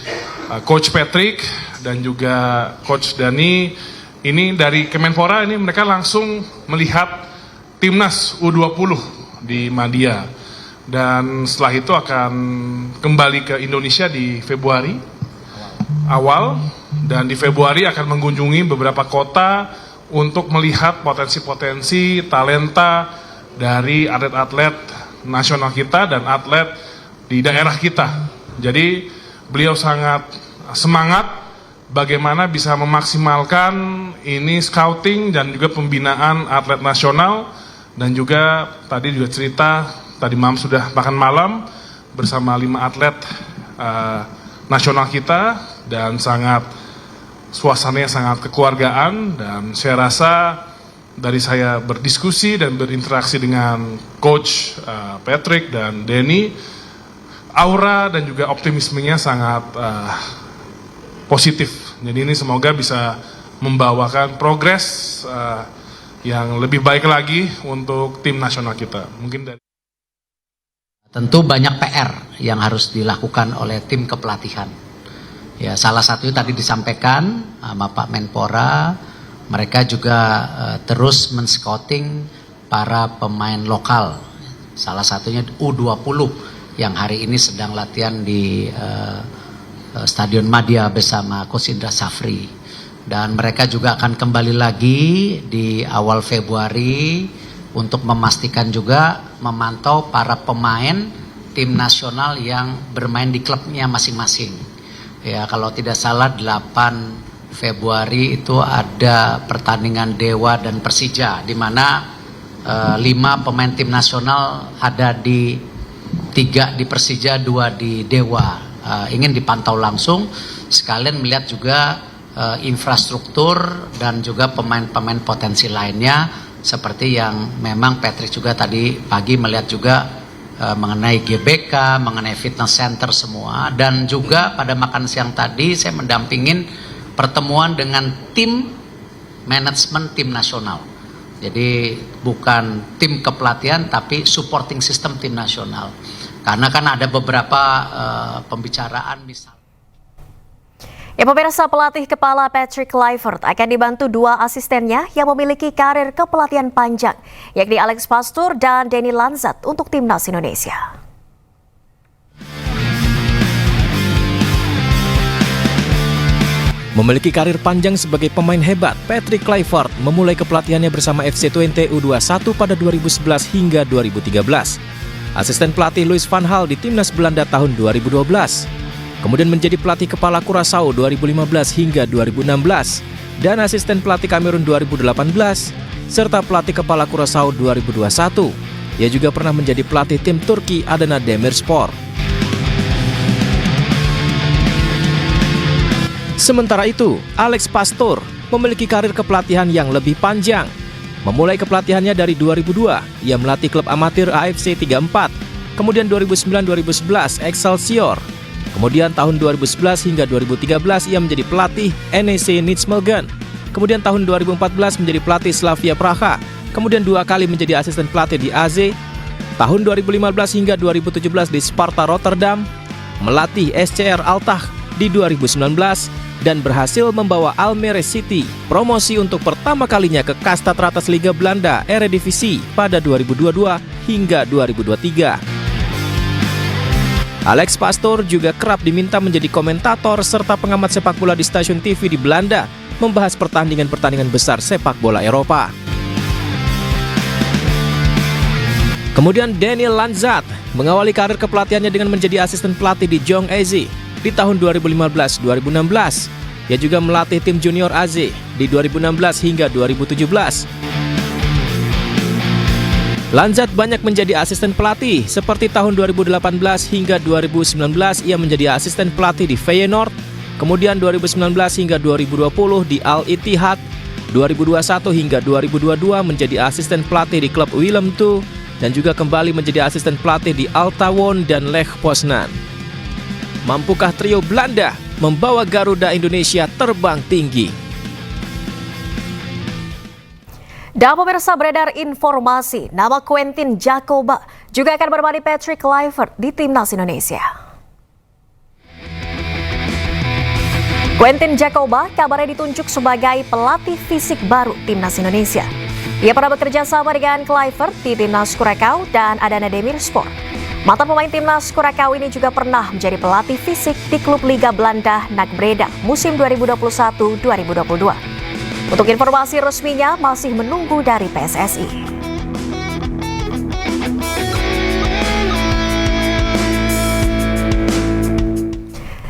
Coach Patrick dan juga Coach Dani. Ini dari Kemenpora, ini mereka langsung melihat Timnas U20 di Madia. Dan setelah itu akan kembali ke Indonesia di Februari awal. Dan di Februari akan mengunjungi beberapa kota untuk melihat potensi-potensi talenta dari atlet-atlet nasional kita dan atlet di daerah kita. Jadi beliau sangat semangat bagaimana bisa memaksimalkan ini scouting dan juga pembinaan atlet nasional, dan juga tadi juga cerita tadi malam sudah makan malam bersama 5 atlet nasional kita, dan suasananya sangat kekeluargaan. Dan saya rasa dari saya berdiskusi dan berinteraksi dengan Coach Patrick dan Denny, aura dan juga optimismenya sangat positif. Jadi ini semoga bisa membawakan progres yang lebih baik lagi untuk tim nasional kita. Mungkin dari tentu banyak PR yang harus dilakukan oleh tim kepelatihan. Ya, salah satunya tadi disampaikan sama Pak Menpora, mereka juga terus men-scouting para pemain lokal. Salah satunya U20 yang hari ini sedang latihan di Stadion Madia bersama Coach Indra Safri. Dan mereka juga akan kembali lagi di awal Februari untuk memastikan juga memantau para pemain tim nasional yang bermain di klubnya masing-masing. Ya, kalau tidak salah 8 Februari itu ada pertandingan Dewa dan Persija, di mana 5 pemain tim nasional ada di 3 di Persija, 2 di Dewa. Ingin dipantau langsung, sekalian melihat juga infrastruktur dan juga pemain-pemain potensi lainnya, seperti yang memang Patrick juga tadi pagi melihat juga mengenai GBK, mengenai fitness center semua, dan juga pada makan siang tadi saya mendampingin pertemuan dengan tim manajemen tim nasional. Jadi bukan tim kepelatihan tapi supporting system tim nasional. Karena kan ada beberapa pembicaraan misal. Ya, pemirsa, pelatih kepala Patrick Kluivert akan dibantu 2 asistennya yang memiliki karir kepelatihan panjang, yakni Alex Pastoor dan Danny Lanzat untuk timnas Indonesia. Memiliki karir panjang sebagai pemain hebat, Patrick Kluivert memulai kepelatihannya bersama FC Twente U21 pada 2011 hingga 2013. Asisten pelatih Louis van Gaal di timnas Belanda tahun 2012. Kemudian menjadi pelatih kepala Curaçao 2015 hingga 2016 dan asisten pelatih Kamerun 2018 serta pelatih kepala Curaçao 2021. Ia juga pernah menjadi pelatih tim Turki Adana Demirspor. Sementara itu, Alex Pastoor memiliki karir kepelatihan yang lebih panjang. Memulai kepelatihannya dari 2002, ia melatih klub amatir AFC 34, kemudian 2009-2011 Excelsior. Kemudian tahun 2011 hingga 2013 ia menjadi pelatih NEC Nijmegen. Kemudian tahun 2014 menjadi pelatih Slavia Praha. Kemudian 2 kali menjadi asisten pelatih di AZ. Tahun 2015 hingga 2017 di Sparta Rotterdam. Melatih SCR Altach di 2019 dan berhasil membawa Almere City promosi untuk pertama kalinya ke kasta teratas Liga Belanda Eredivisie pada 2022 hingga 2023. Alex Pastoor juga kerap diminta menjadi komentator serta pengamat sepak bola di stasiun TV di Belanda, membahas pertandingan-pertandingan besar sepak bola Eropa. Kemudian Danny Lanzat mengawali karir kepelatihannya dengan menjadi asisten pelatih di Jong AZ di tahun 2015-2016. Ia juga melatih tim junior AZ di 2016 hingga 2017. Lanzat banyak menjadi asisten pelatih, seperti tahun 2018 hingga 2019 ia menjadi asisten pelatih di Feyenoord, kemudian 2019 hingga 2020 di Al Ittihad, 2021 hingga 2022 menjadi asisten pelatih di klub Willem II, dan juga kembali menjadi asisten pelatih di Al Tawon dan Lech Poznan. Mampukah trio Belanda membawa Garuda Indonesia terbang tinggi? Dan pemirsa, beredar informasi nama Quentin Djako juga akan bermain Patrick Kluivert di timnas Indonesia. Quentin Djako kabarnya ditunjuk sebagai pelatih fisik baru timnas Indonesia. Ia pernah bekerja sama dengan Kluivert di timnas Curaçao dan Adana Demirspor. Mantan pemain timnas Curaçao ini juga pernah menjadi pelatih fisik di klub Liga Belanda NAC Breda musim 2021-2022. Untuk informasi resminya masih menunggu dari PSSI.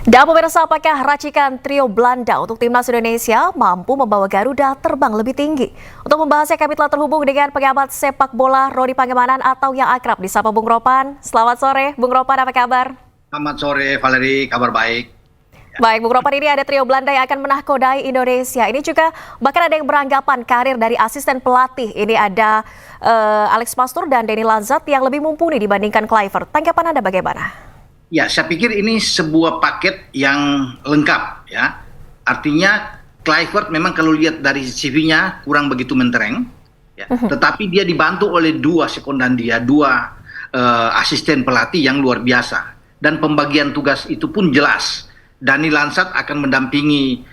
Dan pemirsa, apakah racikan trio Belanda untuk timnas Indonesia mampu membawa Garuda terbang lebih tinggi? Untuk membahasnya kami telah terhubung dengan pengamat sepak bola Rodi Pangemanan atau yang akrab disapa Bung Ropan. Selamat sore, Bung Ropan, apa kabar? Selamat sore, Valeri, kabar baik. Baik, Bung Ropan, ini ada trio Belanda yang akan menakodai Indonesia. Ini juga bahkan ada yang beranggapan karir dari asisten pelatih. Ini ada Alex Pastoor dan Danny Lanzat yang lebih mumpuni dibandingkan Kluivert. Tanggapan Anda bagaimana? Ya, saya pikir ini sebuah paket yang lengkap ya. Artinya Kluivert memang kalau lihat dari CV-nya kurang begitu mentereng, ya. Tetapi dia dibantu oleh dua sekondan dia, dua asisten pelatih yang luar biasa. Dan pembagian tugas itu pun jelas. Dani Lansat akan mendampingi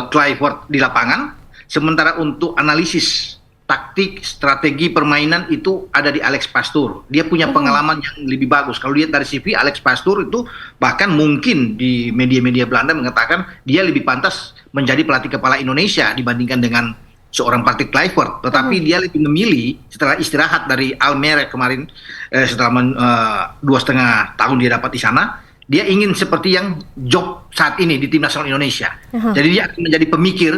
Kluivert di lapangan, sementara untuk analisis taktik, strategi permainan itu ada di Alex Pastoor. Dia punya pengalaman yang lebih bagus. Kalau lihat dari CV, Alex Pastoor itu bahkan mungkin di media-media Belanda mengatakan dia lebih pantas menjadi pelatih kepala Indonesia dibandingkan dengan seorang Patrick Kluivert. Tetapi dia lebih memilih setelah istirahat dari Almere kemarin, setelah 2,5 tahun dia dapat di sana, dia ingin seperti yang job saat ini di Tim Nasional Indonesia. Jadi dia akan menjadi pemikir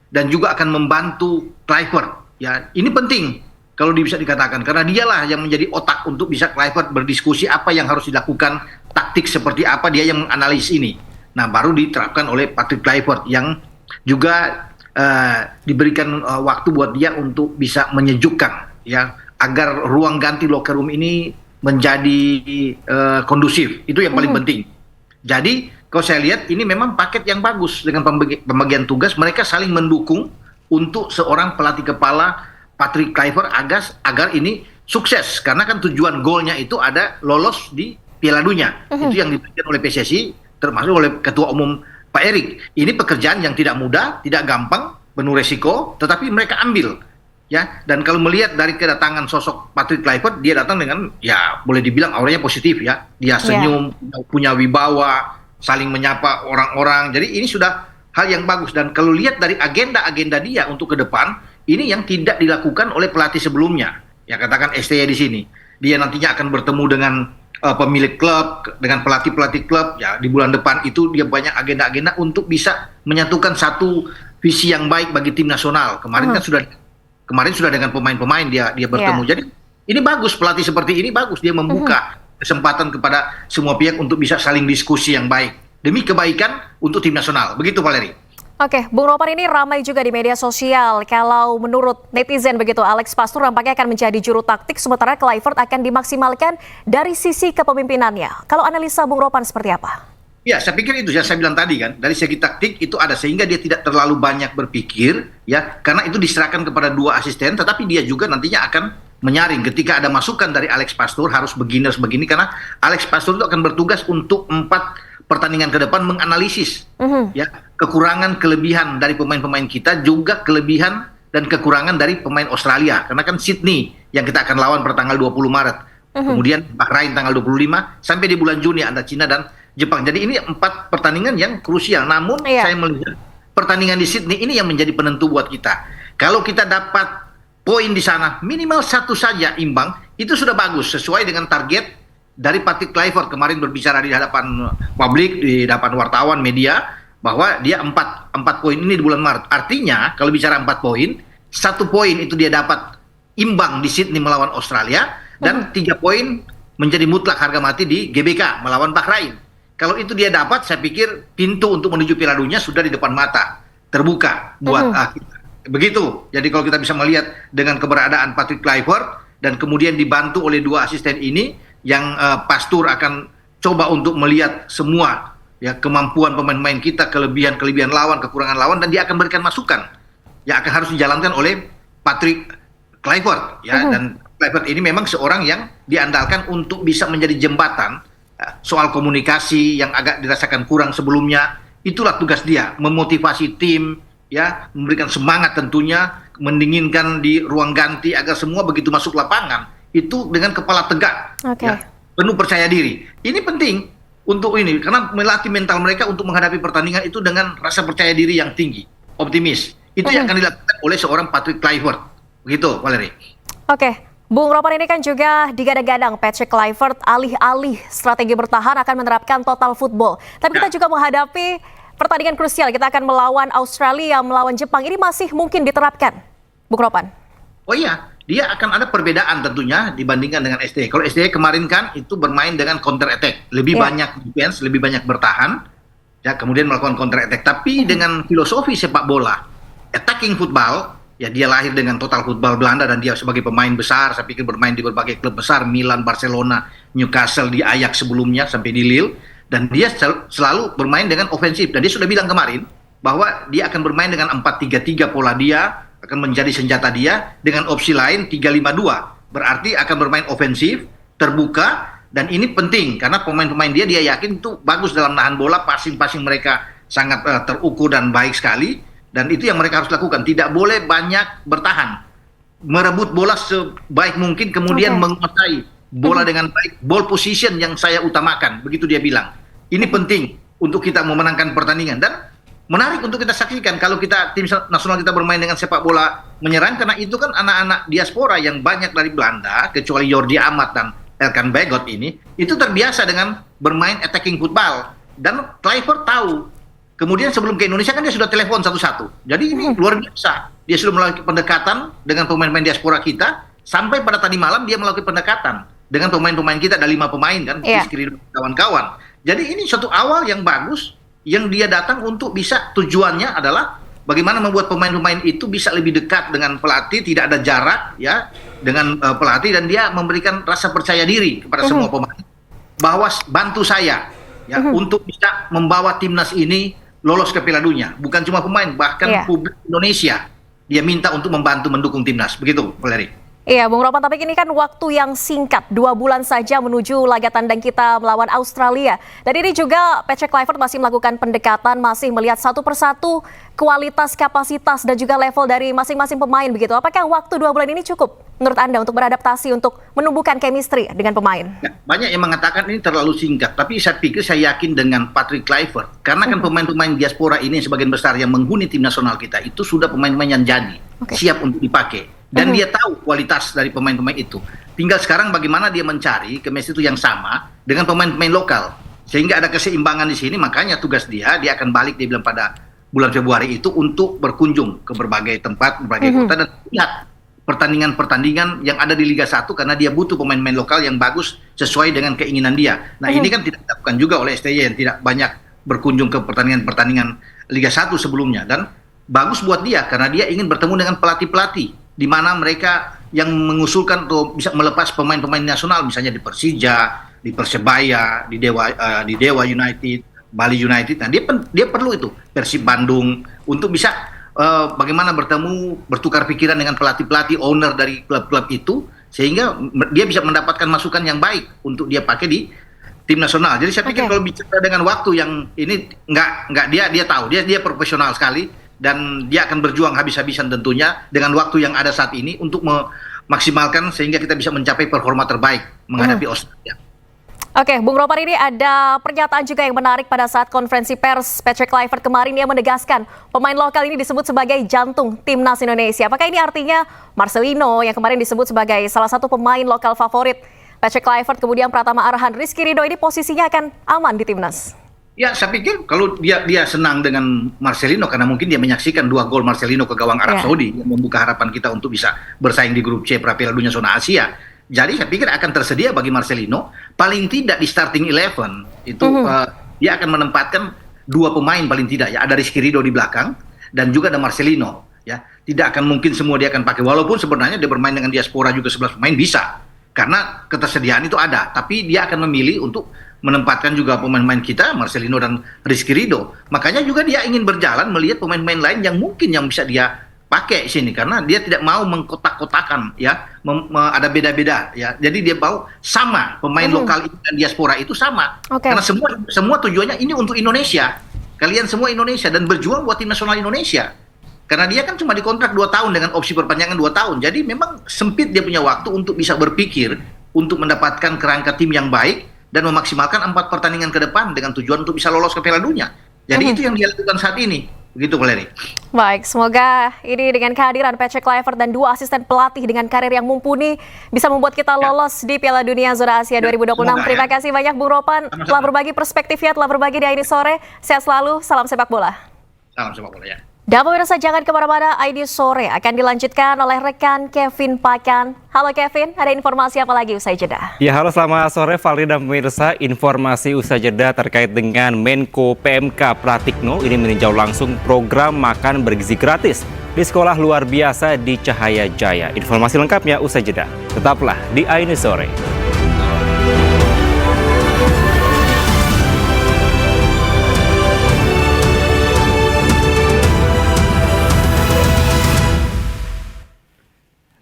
dan juga akan membantu Kluivert. Ya, ini penting kalau bisa dikatakan karena dialah yang menjadi otak untuk bisa Kluivert berdiskusi apa yang harus dilakukan, taktik seperti apa, dia yang menganalisis ini. Nah, baru diterapkan oleh Patrick Kluivert yang juga diberikan waktu buat dia untuk bisa menyejukkan ya agar ruang ganti locker room ini menjadi kondusif. Itu yang paling penting. Jadi, kalau saya lihat ini memang paket yang bagus dengan pembagian tugas, mereka saling mendukung untuk seorang pelatih kepala Patrick Kluivert agar ini sukses karena kan tujuan golnya itu ada lolos di Piala Dunia. Itu yang diberikan oleh PSSI termasuk oleh Ketua Umum Pak Erik. Ini pekerjaan yang tidak mudah, tidak gampang, penuh resiko, tetapi mereka ambil ya. Dan kalau melihat dari kedatangan sosok Patrick Kluivert, dia datang dengan ya boleh dibilang auranya positif ya. Dia senyum, punya wibawa, saling menyapa orang-orang. Jadi ini sudah hal yang bagus dan kalau lihat dari agenda-agenda dia untuk ke depan, ini yang tidak dilakukan oleh pelatih sebelumnya. Ya katakan STY di sini. Dia nantinya akan bertemu dengan pemilik klub, dengan pelatih-pelatih klub. Ya di bulan depan itu dia banyak agenda-agenda untuk bisa menyatukan satu visi yang baik bagi tim nasional. Kemarin sudah dengan pemain-pemain dia bertemu. Jadi ini bagus, pelatih seperti ini bagus, dia membuka kesempatan kepada semua pihak untuk bisa saling diskusi yang baik demi kebaikan untuk tim nasional. Begitu, Valeri. Oke, Bung Ropan, ini ramai juga di media sosial. Kalau menurut netizen begitu, Alex Pastoor nampaknya akan menjadi juru taktik, sementara Kluivert akan dimaksimalkan dari sisi kepemimpinannya. Kalau analisa Bung Ropan seperti apa? Ya, saya pikir itu yang saya bilang tadi kan, dari segi taktik itu ada sehingga dia tidak terlalu banyak berpikir, ya, karena itu diserahkan kepada dua asisten, tetapi dia juga nantinya akan menyaring ketika ada masukan dari Alex Pastoor harus begini, karena Alex Pastoor itu akan bertugas untuk 4 pertandingan ke depan menganalisis ya kekurangan kelebihan dari pemain-pemain kita, juga kelebihan dan kekurangan dari pemain Australia karena kan Sydney yang kita akan lawan pada tanggal 20 Maret. Kemudian Bahrain tanggal 25 sampai di bulan Juni ada Cina dan Jepang. Jadi ini 4 pertandingan yang krusial. Namun saya melihat pertandingan di Sydney ini yang menjadi penentu buat kita. Kalau kita dapat poin di sana minimal 1 saja imbang, itu sudah bagus sesuai dengan target dari Patrick Kluivert kemarin berbicara di hadapan publik, di hadapan wartawan, media, bahwa dia 4 poin ini di bulan Maret. Artinya, kalau bicara 4 poin, 1 poin itu dia dapat imbang di Sydney melawan Australia, dan 3 poin menjadi mutlak harga mati di GBK melawan Bahrain. Kalau itu dia dapat, saya pikir pintu untuk menuju Piala Dunia sudah di depan mata, terbuka buat kita. Begitu. Jadi kalau kita bisa melihat dengan keberadaan Patrick Kluivert, dan kemudian dibantu oleh 2 asisten ini, yang Pastoor akan coba untuk melihat semua ya kemampuan pemain-pemain kita, kelebihan lawan, kekurangan lawan, dan dia akan berikan masukan yang akan harus dijalankan oleh Patrick Kluivert ya. Dan Kluivert ini memang seorang yang diandalkan untuk bisa menjadi jembatan soal komunikasi yang agak dirasakan kurang sebelumnya. Itulah tugas dia, memotivasi tim ya, memberikan semangat tentunya, mendinginkan di ruang ganti agar semua begitu masuk lapangan itu dengan kepala tegak, ya, penuh percaya diri. Ini penting untuk ini, karena melatih mental mereka untuk menghadapi pertandingan itu dengan rasa percaya diri yang tinggi, optimis. Itu yang akan dilakukan oleh seorang Patrick Kluivert. Begitu, Valeri. Oke, Bung Ropan, ini kan juga digadang-gadang Patrick Kluivert alih-alih strategi bertahan akan menerapkan total football. Tapi kita juga menghadapi pertandingan krusial. Kita akan melawan Australia, melawan Jepang. Ini masih mungkin diterapkan, Bung Ropan? Oh iya. Dia akan ada perbedaan tentunya dibandingkan dengan STY. Kalau STY kemarin kan itu bermain dengan counter attack, lebih banyak defense, lebih banyak bertahan, ya kemudian melakukan counter attack. Tapi dengan filosofi sepak bola, attacking football, Ya, dia lahir dengan total football Belanda dan dia sebagai pemain besar, saya pikir bermain di berbagai klub besar, Milan, Barcelona, Newcastle, di Ajax sebelumnya sampai di Lille, dan dia selalu bermain dengan ofensif. Dan dia sudah bilang kemarin bahwa dia akan bermain dengan 4-3-3 pola dia, akan menjadi senjata dia dengan opsi lain 3-5-2. Berarti akan bermain ofensif, terbuka, dan ini penting karena pemain-pemain dia yakin itu bagus dalam nahan bola, passing-passing mereka sangat terukur dan baik sekali. Dan itu yang mereka harus lakukan. Tidak boleh banyak bertahan. Merebut bola sebaik mungkin, kemudian menguasai bola dengan baik. Ball position yang saya utamakan. Begitu dia bilang. Ini penting untuk kita memenangkan pertandingan. Dan menarik untuk kita saksikan. Kalau kita tim nasional kita bermain dengan sepak bola menyerang. Karena itu kan anak-anak diaspora yang banyak dari Belanda. Kecuali Jordi Amat dan Elkan Bagot ini. Itu terbiasa dengan bermain attacking football. Dan Kluivert tahu. Kemudian sebelum ke Indonesia kan dia sudah telepon satu-satu. Jadi ini luar biasa. Dia sudah melakukan pendekatan dengan pemain-pemain diaspora kita. Sampai pada tadi malam dia melakukan pendekatan dengan pemain-pemain kita. Ada 5 pemain kan, Rizky dan kawan-kawan. Jadi ini suatu awal yang bagus. Yang dia datang untuk bisa, tujuannya adalah bagaimana membuat pemain-pemain itu bisa lebih dekat dengan pelatih. Tidak ada jarak ya dengan pelatih. Dan dia memberikan rasa percaya diri kepada semua pemain. Bahwa bantu saya ya untuk bisa membawa timnas ini lolos ke Piala Dunia. Bukan cuma pemain, bahkan publik Indonesia dia minta untuk membantu mendukung timnas. Begitu, Valeri. Iya, Bung Ropan, tapi ini kan waktu yang singkat, 2 bulan saja menuju laga tandang kita melawan Australia. Dan ini juga Patrick Kluivert masih melakukan pendekatan, masih melihat satu persatu kualitas, kapasitas, dan juga level dari masing-masing pemain begitu. Apakah waktu 2 bulan ini cukup menurut Anda untuk beradaptasi, untuk menumbuhkan chemistry dengan pemain? Ya, banyak yang mengatakan ini terlalu singkat, tapi saya pikir, saya yakin dengan Patrick Kluivert. Karena kan pemain-pemain diaspora ini sebagian besar yang menghuni tim nasional kita, itu sudah pemain-pemain yang jadi, siap untuk dipakai. Dan dia tahu kualitas dari pemain-pemain itu. Tinggal sekarang bagaimana dia mencari chemistry itu yang sama dengan pemain-pemain lokal. Sehingga ada keseimbangan di sini, makanya tugas dia akan balik, dia bilang pada bulan Februari itu, untuk berkunjung ke berbagai tempat, berbagai kota, dan lihat pertandingan-pertandingan yang ada di Liga 1, karena dia butuh pemain-pemain lokal yang bagus sesuai dengan keinginan dia. Nah ini kan tidak dilakukan juga oleh STY yang tidak banyak berkunjung ke pertandingan-pertandingan Liga 1 sebelumnya. Dan bagus buat dia, karena dia ingin bertemu dengan pelatih-pelatih di mana mereka yang mengusulkan untuk bisa melepas pemain-pemain nasional, misalnya di Persija, di Persebaya, di Dewa United, Bali United. Nah, dia perlu itu, Persib Bandung, untuk bisa bagaimana bertemu, bertukar pikiran dengan pelatih-pelatih, owner dari klub-klub itu, sehingga dia bisa mendapatkan masukan yang baik untuk dia pakai di tim nasional. Jadi saya pikir kalau bicara dengan waktu yang ini, nggak dia tahu, dia profesional sekali. Dan dia akan berjuang habis-habisan tentunya dengan waktu yang ada saat ini untuk memaksimalkan sehingga kita bisa mencapai performa terbaik menghadapi Australia. Oke, Bung Ropan, ini ada pernyataan juga yang menarik pada saat konferensi pers Patrick Kluivert kemarin. Dia menegaskan pemain lokal ini disebut sebagai jantung timnas Indonesia. Apakah ini artinya Marcelino yang kemarin disebut sebagai salah satu pemain lokal favorit Patrick Kluivert, kemudian Pratama Arhan, Rizky Ridho, ini posisinya akan aman di timnas? Ya, saya pikir kalau dia senang dengan Marcelino, karena mungkin dia menyaksikan 2 gol Marcelino ke gawang Arab Saudi yang membuka harapan kita untuk bisa bersaing di grup C Piala Dunia zona Asia. Jadi saya pikir akan tersedia bagi Marcelino paling tidak di starting 11 itu dia akan menempatkan 2 pemain paling tidak ya, ada Rizky Ridho di belakang dan juga ada Marcelino ya. Tidak akan mungkin semua dia akan pakai, walaupun sebenarnya dia bermain dengan diaspora juga 11 pemain bisa. Karena ketersediaan itu ada, tapi dia akan memilih untuk menempatkan juga pemain-pemain kita, Marcelino dan Rizky Ridho. Makanya juga dia ingin berjalan melihat pemain-pemain lain yang mungkin yang bisa dia pakai sini, karena dia tidak mau mengkotak-kotakan ya, ada beda-beda ya. Jadi dia mau sama pemain lokal itu dan diaspora itu sama. Karena semua tujuannya ini untuk Indonesia. Kalian semua Indonesia dan berjuang buat tim nasional Indonesia. Karena dia kan cuma dikontrak 2 tahun dengan opsi perpanjangan 2 tahun. Jadi memang sempit dia punya waktu untuk bisa berpikir untuk mendapatkan kerangka tim yang baik dan memaksimalkan 4 pertandingan ke depan dengan tujuan untuk bisa lolos ke Piala Dunia. Jadi itu yang dia lakukan saat ini. Begitu, Valeri. Baik, semoga ini dengan kehadiran Patrick Kluivert dan 2 asisten pelatih dengan karir yang mumpuni bisa membuat kita lolos di Piala Dunia Zona Asia 2026. Terima kasih banyak Bung Ropan telah berbagi perspektifnya, telah berbagi di Ini Sore. Sehat selalu, salam sepak bola. Salam sepak bola ya. Dan pemirsa, jangan kemana-mana, Ini Sore akan dilanjutkan oleh rekan Kevin Pakan. Halo Kevin, ada informasi apa lagi usai jeda? Ya, halo, selamat sore Valri dan pemirsa. Informasi usai jeda terkait dengan Menko PMK Pratikno ini meninjau langsung program makan bergizi gratis di sekolah luar biasa di Cahaya Jaya. Informasi lengkapnya usai jeda. Tetaplah di Ainus Sore.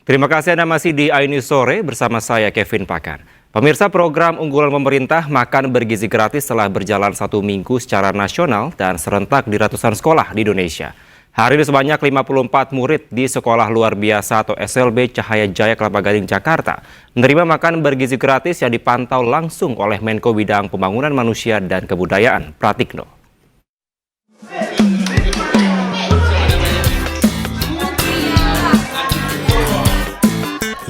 Terima kasih Anda masih di Ainus Sore bersama saya Kevin Pakar. Pemirsa, program unggulan pemerintah Makan Bergizi Gratis telah berjalan 1 minggu secara nasional dan serentak di ratusan sekolah di Indonesia. Hari ini sebanyak 54 murid di Sekolah Luar Biasa atau SLB Cahaya Jaya Kelapa Gading, Jakarta menerima makan bergizi gratis yang dipantau langsung oleh Menko Bidang Pembangunan Manusia dan Kebudayaan, Pratikno.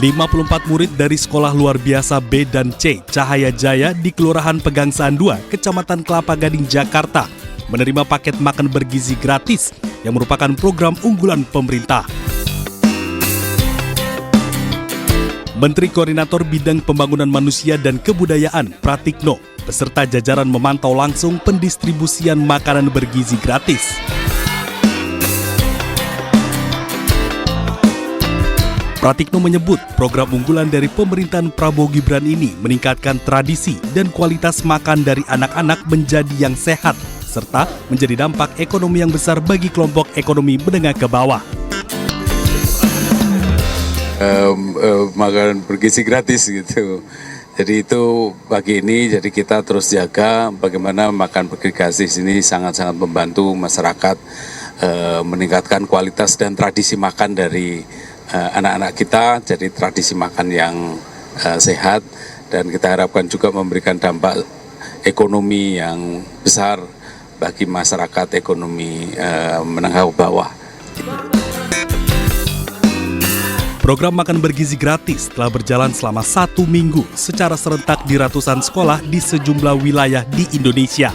...54 murid dari Sekolah Luar Biasa B dan C Cahaya Jaya di Kelurahan Pegangsaan 2, Kecamatan Kelapa Gading, Jakarta menerima paket makan bergizi gratis yang merupakan program unggulan pemerintah. Menteri Koordinator Bidang Pembangunan Manusia dan Kebudayaan, Pratikno, beserta jajaran memantau langsung pendistribusian makanan bergizi gratis. Pratikno menyebut program unggulan dari pemerintahan Prabowo Gibran ini meningkatkan tradisi dan kualitas makan dari anak-anak menjadi yang sehat, serta menjadi dampak ekonomi yang besar bagi kelompok ekonomi menengah ke bawah. Makanan bergizi gratis gitu. Jadi itu pagi ini jadi kita terus jaga bagaimana makan bergizi gratis ini sangat-sangat membantu masyarakat meningkatkan kualitas dan tradisi makan dari anak-anak kita, jadi tradisi makan yang sehat, dan kita harapkan juga memberikan dampak ekonomi yang besar bagi masyarakat ekonomi menengah ke bawah. Program makan bergizi gratis telah berjalan selama 1 minggu secara serentak di ratusan sekolah di sejumlah wilayah di Indonesia.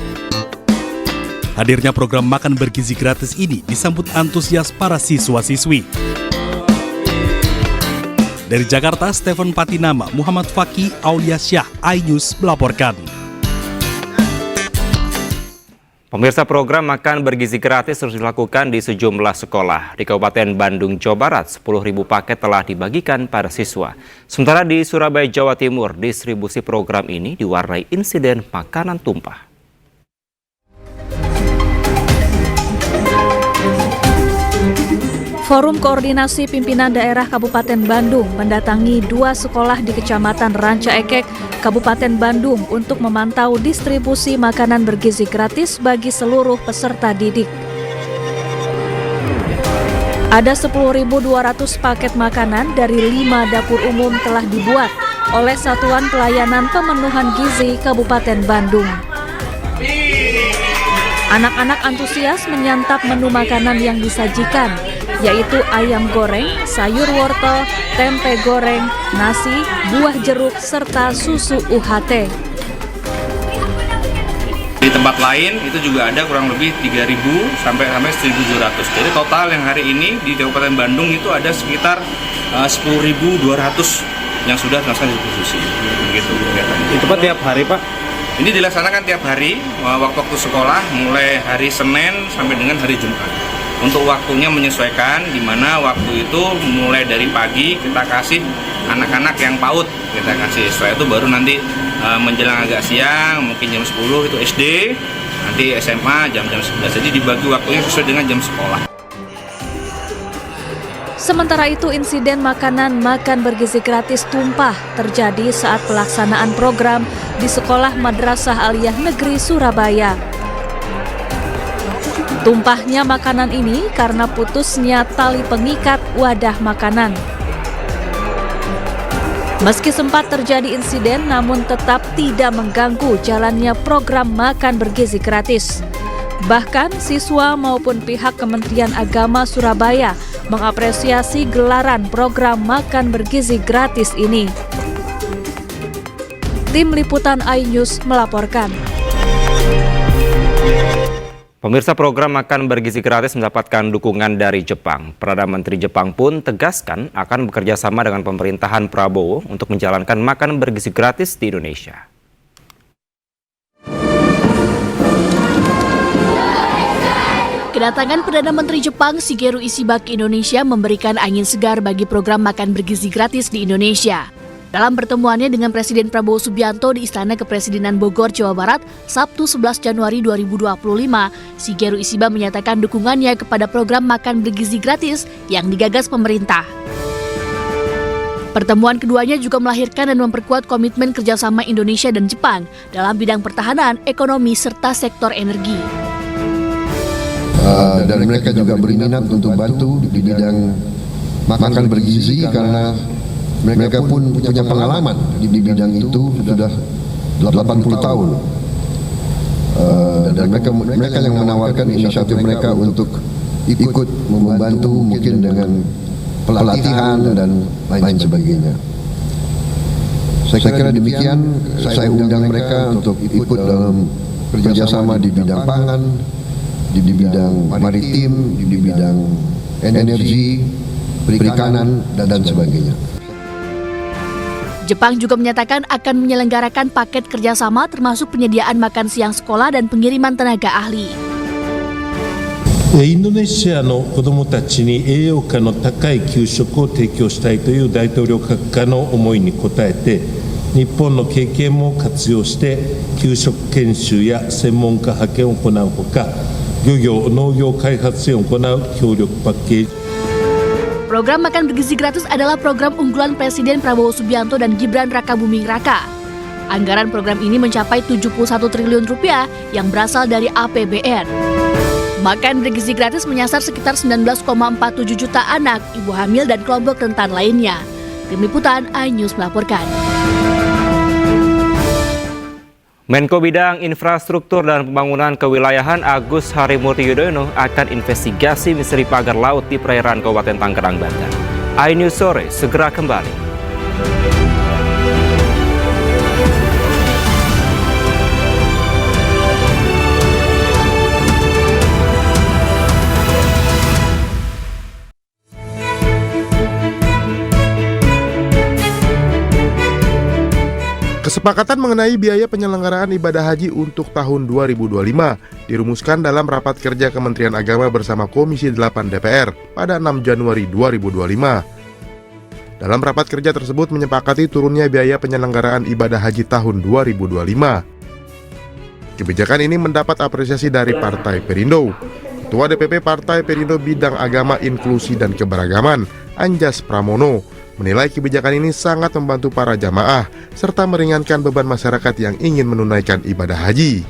Hadirnya program makan bergizi gratis ini disambut antusias para siswa-siswi. Dari Jakarta, Stephen Patinama, Muhammad Fakih, Aulia Syah, Ainus melaporkan. Pemirsa, program makan bergizi gratis terus dilakukan di sejumlah sekolah. Di Kabupaten Bandung, Jawa Barat, 10.000 paket telah dibagikan pada siswa. Sementara di Surabaya, Jawa Timur, distribusi program ini diwarnai insiden makanan tumpah. Forum Koordinasi Pimpinan Daerah Kabupaten Bandung mendatangi 2 sekolah di Kecamatan Ranca Ekek, Kabupaten Bandung untuk memantau distribusi makanan bergizi gratis bagi seluruh peserta didik. Ada 10.200 paket makanan dari 5 dapur umum telah dibuat oleh Satuan Pelayanan Pemenuhan Gizi Kabupaten Bandung. Anak-anak antusias menyantap menu makanan yang disajikan, yaitu ayam goreng, sayur wortel, tempe goreng, nasi, buah jeruk, serta susu UHT. Di tempat lain itu juga ada kurang lebih 3.000 sampai 1.700. Jadi total yang hari ini di Kabupaten Bandung itu ada sekitar 10.200 yang sudah dilaksanakan distribusi. Begitu kegiatannya. Itu Pak tiap hari Pak? Ini dilaksanakan tiap hari, waktu sekolah mulai hari Senin sampai dengan hari Jumat. Untuk waktunya menyesuaikan, di mana waktu itu mulai dari pagi kita kasih anak-anak yang PAUD, kita kasih. Setelah itu baru nanti menjelang agak siang, mungkin jam 10 itu SD, nanti SMA jam-jam 11. Jadi dibagi waktunya sesuai dengan jam sekolah. Sementara itu, insiden makanan makan bergizi gratis tumpah terjadi saat pelaksanaan program di Sekolah Madrasah Aliyah Negeri Surabaya. Tumpahnya makanan ini karena putusnya tali pengikat wadah makanan. Meski sempat terjadi insiden, namun tetap tidak mengganggu jalannya program makan bergizi gratis. Bahkan siswa maupun pihak Kementerian Agama Surabaya mengapresiasi gelaran program makan bergizi gratis ini. Tim Liputan iNews melaporkan. Pemirsa, program makan bergizi gratis mendapatkan dukungan dari Jepang. Perdana Menteri Jepang pun tegaskan akan bekerja sama dengan pemerintahan Prabowo untuk menjalankan makan bergizi gratis di Indonesia. Kedatangan Perdana Menteri Jepang Shigeru Ishiba ke Indonesia memberikan angin segar bagi program makan bergizi gratis di Indonesia. Dalam pertemuannya dengan Presiden Prabowo Subianto di Istana Kepresidenan Bogor, Jawa Barat, Sabtu 11 Januari 2025, Shigeru Ishiba menyatakan dukungannya kepada program makan bergizi gratis yang digagas pemerintah. Pertemuan keduanya juga melahirkan dan memperkuat komitmen kerjasama Indonesia dan Jepang dalam bidang pertahanan, ekonomi, serta sektor energi. Dan mereka juga berminat untuk bantu di bidang makan bergizi karena mereka pun punya pengalaman di bidang itu sudah 80 tahun. Dan mereka yang menawarkan inisiatif mereka untuk ikut membantu mungkin dengan pelatihan dan lain sebagainya. Saya kira demikian, saya undang mereka untuk ikut dalam kerjasama di bidang pangan, di bidang maritim, di bidang energi, perikanan, dan sebagainya. Jepang juga menyatakan akan menyelenggarakan paket kerjasama termasuk penyediaan makan siang sekolah dan pengiriman tenaga ahli. インドネシアの子どもたちに栄養価の高い給食を提供したいという大統領閣下の思いに応えて、日本の経験も活用して給食研修や専門家派遣を行うほか、漁業・農業開発支援を行う協力パッケージ。 Program makan bergizi gratis adalah program unggulan Presiden Prabowo Subianto dan Gibran Rakabuming Raka. Anggaran program ini mencapai 71 triliun rupiah yang berasal dari APBN. Makan bergizi gratis menyasar sekitar 19,47 juta anak, ibu hamil dan kelompok rentan lainnya. Tim Liputan iNews melaporkan. Menko Bidang Infrastruktur dan Pembangunan Kewilayahan Agus Harimurti Yudhoyono akan investigasi misteri pagar laut di perairan Kabupaten Tangerang, Banten. iNews Sore segera kembali. Kesepakatan mengenai biaya penyelenggaraan ibadah haji untuk tahun 2025 dirumuskan dalam rapat kerja Kementerian Agama bersama Komisi 8 DPR pada 6 Januari 2025. Dalam rapat kerja tersebut menyepakati turunnya biaya penyelenggaraan ibadah haji tahun 2025. Kebijakan ini mendapat apresiasi dari Partai Perindo. Ketua DPP Partai Perindo Bidang Agama, Inklusi, dan Keberagaman, Anjas Pramono, menilai kebijakan ini sangat membantu para jamaah serta meringankan beban masyarakat yang ingin menunaikan ibadah haji.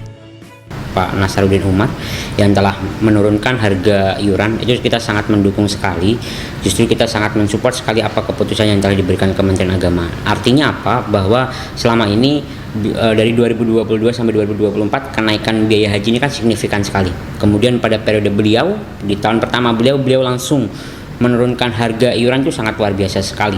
Pak Nasaruddin Umar yang telah menurunkan harga iuran, itu kita sangat mendukung sekali. Justru kita sangat mensupport sekali apa keputusan yang telah diberikan Kementerian Agama. Artinya apa? Bahwa selama ini dari 2022 sampai 2024 kenaikan biaya haji ini kan signifikan sekali. Kemudian pada periode beliau, di tahun pertama beliau langsung menurunkan harga iuran itu sangat luar biasa sekali.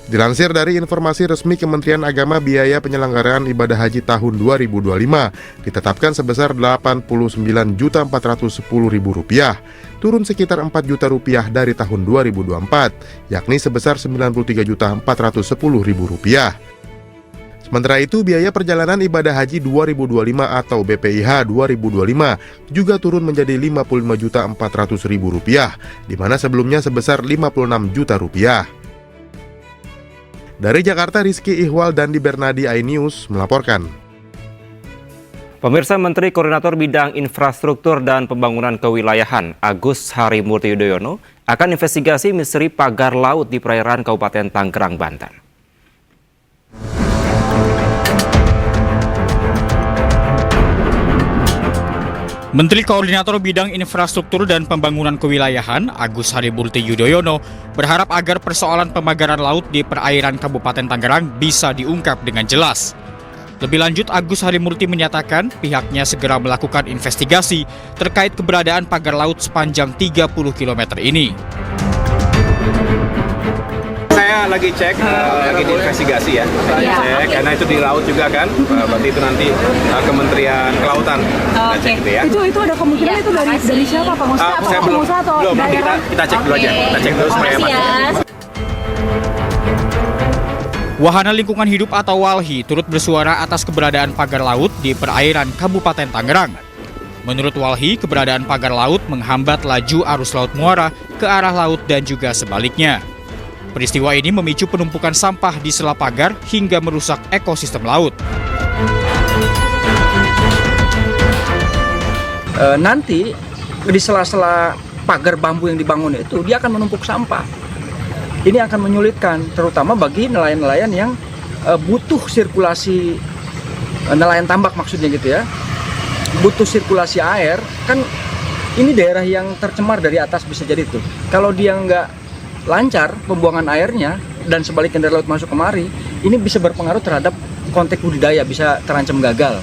Dilansir dari informasi resmi Kementerian Agama, biaya penyelenggaraan ibadah haji tahun 2025 ditetapkan sebesar Rp89.410.000, turun sekitar Rp4 juta dari tahun 2024, yakni sebesar Rp93.410.000. Sementara itu, biaya perjalanan ibadah haji 2025 atau BPIH 2025 juga turun menjadi Rp55.400.000, di mana sebelumnya sebesar Rp56 juta. Dari Jakarta, Rizky Ihwal dan Di Bernadi iNews melaporkan. Pemirsa, Menteri Koordinator Bidang Infrastruktur dan Pembangunan Kewilayahan Agus Harimurti Yudhoyono akan investigasi misteri pagar laut di perairan Kabupaten Tangerang, Banten. Menteri Koordinator Bidang Infrastruktur dan Pembangunan Kewilayahan Agus Harimurti Yudhoyono berharap agar persoalan pemagaran laut di perairan Kabupaten Tangerang bisa diungkap dengan jelas. Lebih lanjut, Agus Harimurti menyatakan pihaknya segera melakukan investigasi terkait keberadaan pagar laut sepanjang 30 km ini. Saya lagi cek, lagi diinvestigasi ya. Cek, karena itu di laut juga kan, berarti itu nanti Kementerian Kelautan cek gitu ya. Itu ada kemungkinan itu dari siapa Pak? Saya belum, kita cek dulu aja, kita cek dulu supaya aman. Wahana Lingkungan Hidup atau WALHI turut bersuara atas keberadaan pagar laut di perairan Kabupaten Tangerang. Menurut Walhi, keberadaan pagar laut menghambat laju arus laut muara ke arah laut dan juga sebaliknya. Peristiwa ini memicu penumpukan sampah di sela pagar hingga merusak ekosistem laut. Nanti di sela-sela pagar bambu yang dibangun itu dia akan menumpuk sampah. Ini akan menyulitkan, terutama bagi nelayan-nelayan yang butuh sirkulasi, nelayan tambak maksudnya gitu ya, butuh sirkulasi air. Kan ini daerah yang tercemar dari atas bisa jadi tuh. Kalau dia nggak lancar pembuangan airnya dan sebaliknya dari laut masuk kemari, ini bisa berpengaruh terhadap konteks budidaya, bisa terancam gagal.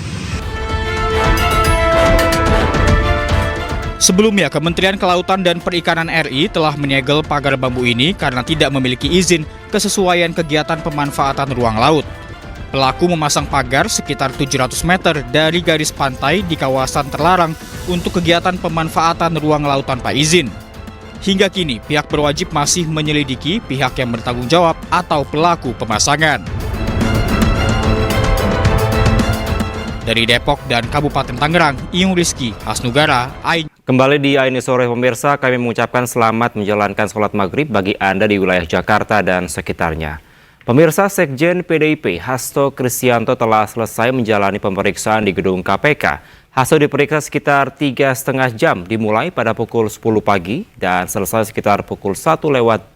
Sebelumnya, Kementerian Kelautan dan Perikanan RI telah menyegel pagar bambu ini karena tidak memiliki izin kesesuaian kegiatan pemanfaatan ruang laut. Pelaku memasang pagar sekitar 700 meter dari garis pantai di kawasan terlarang untuk kegiatan pemanfaatan ruang laut tanpa izin. Hingga kini, pihak berwajib masih menyelidiki pihak yang bertanggung jawab atau pelaku pemasangan. Dari Depok dan Kabupaten Tangerang, Iyung Rizky, Hasnugara, Kembali di Aini Sore pemirsa, kami mengucapkan selamat menjalankan sholat maghrib bagi Anda di wilayah Jakarta dan sekitarnya. Pemirsa, Sekjen PDIP Hasto Kristianto telah selesai menjalani pemeriksaan di gedung KPK. Hasto diperiksa sekitar 3,5 jam, dimulai pada pukul 10 pagi dan selesai sekitar pukul 1:25.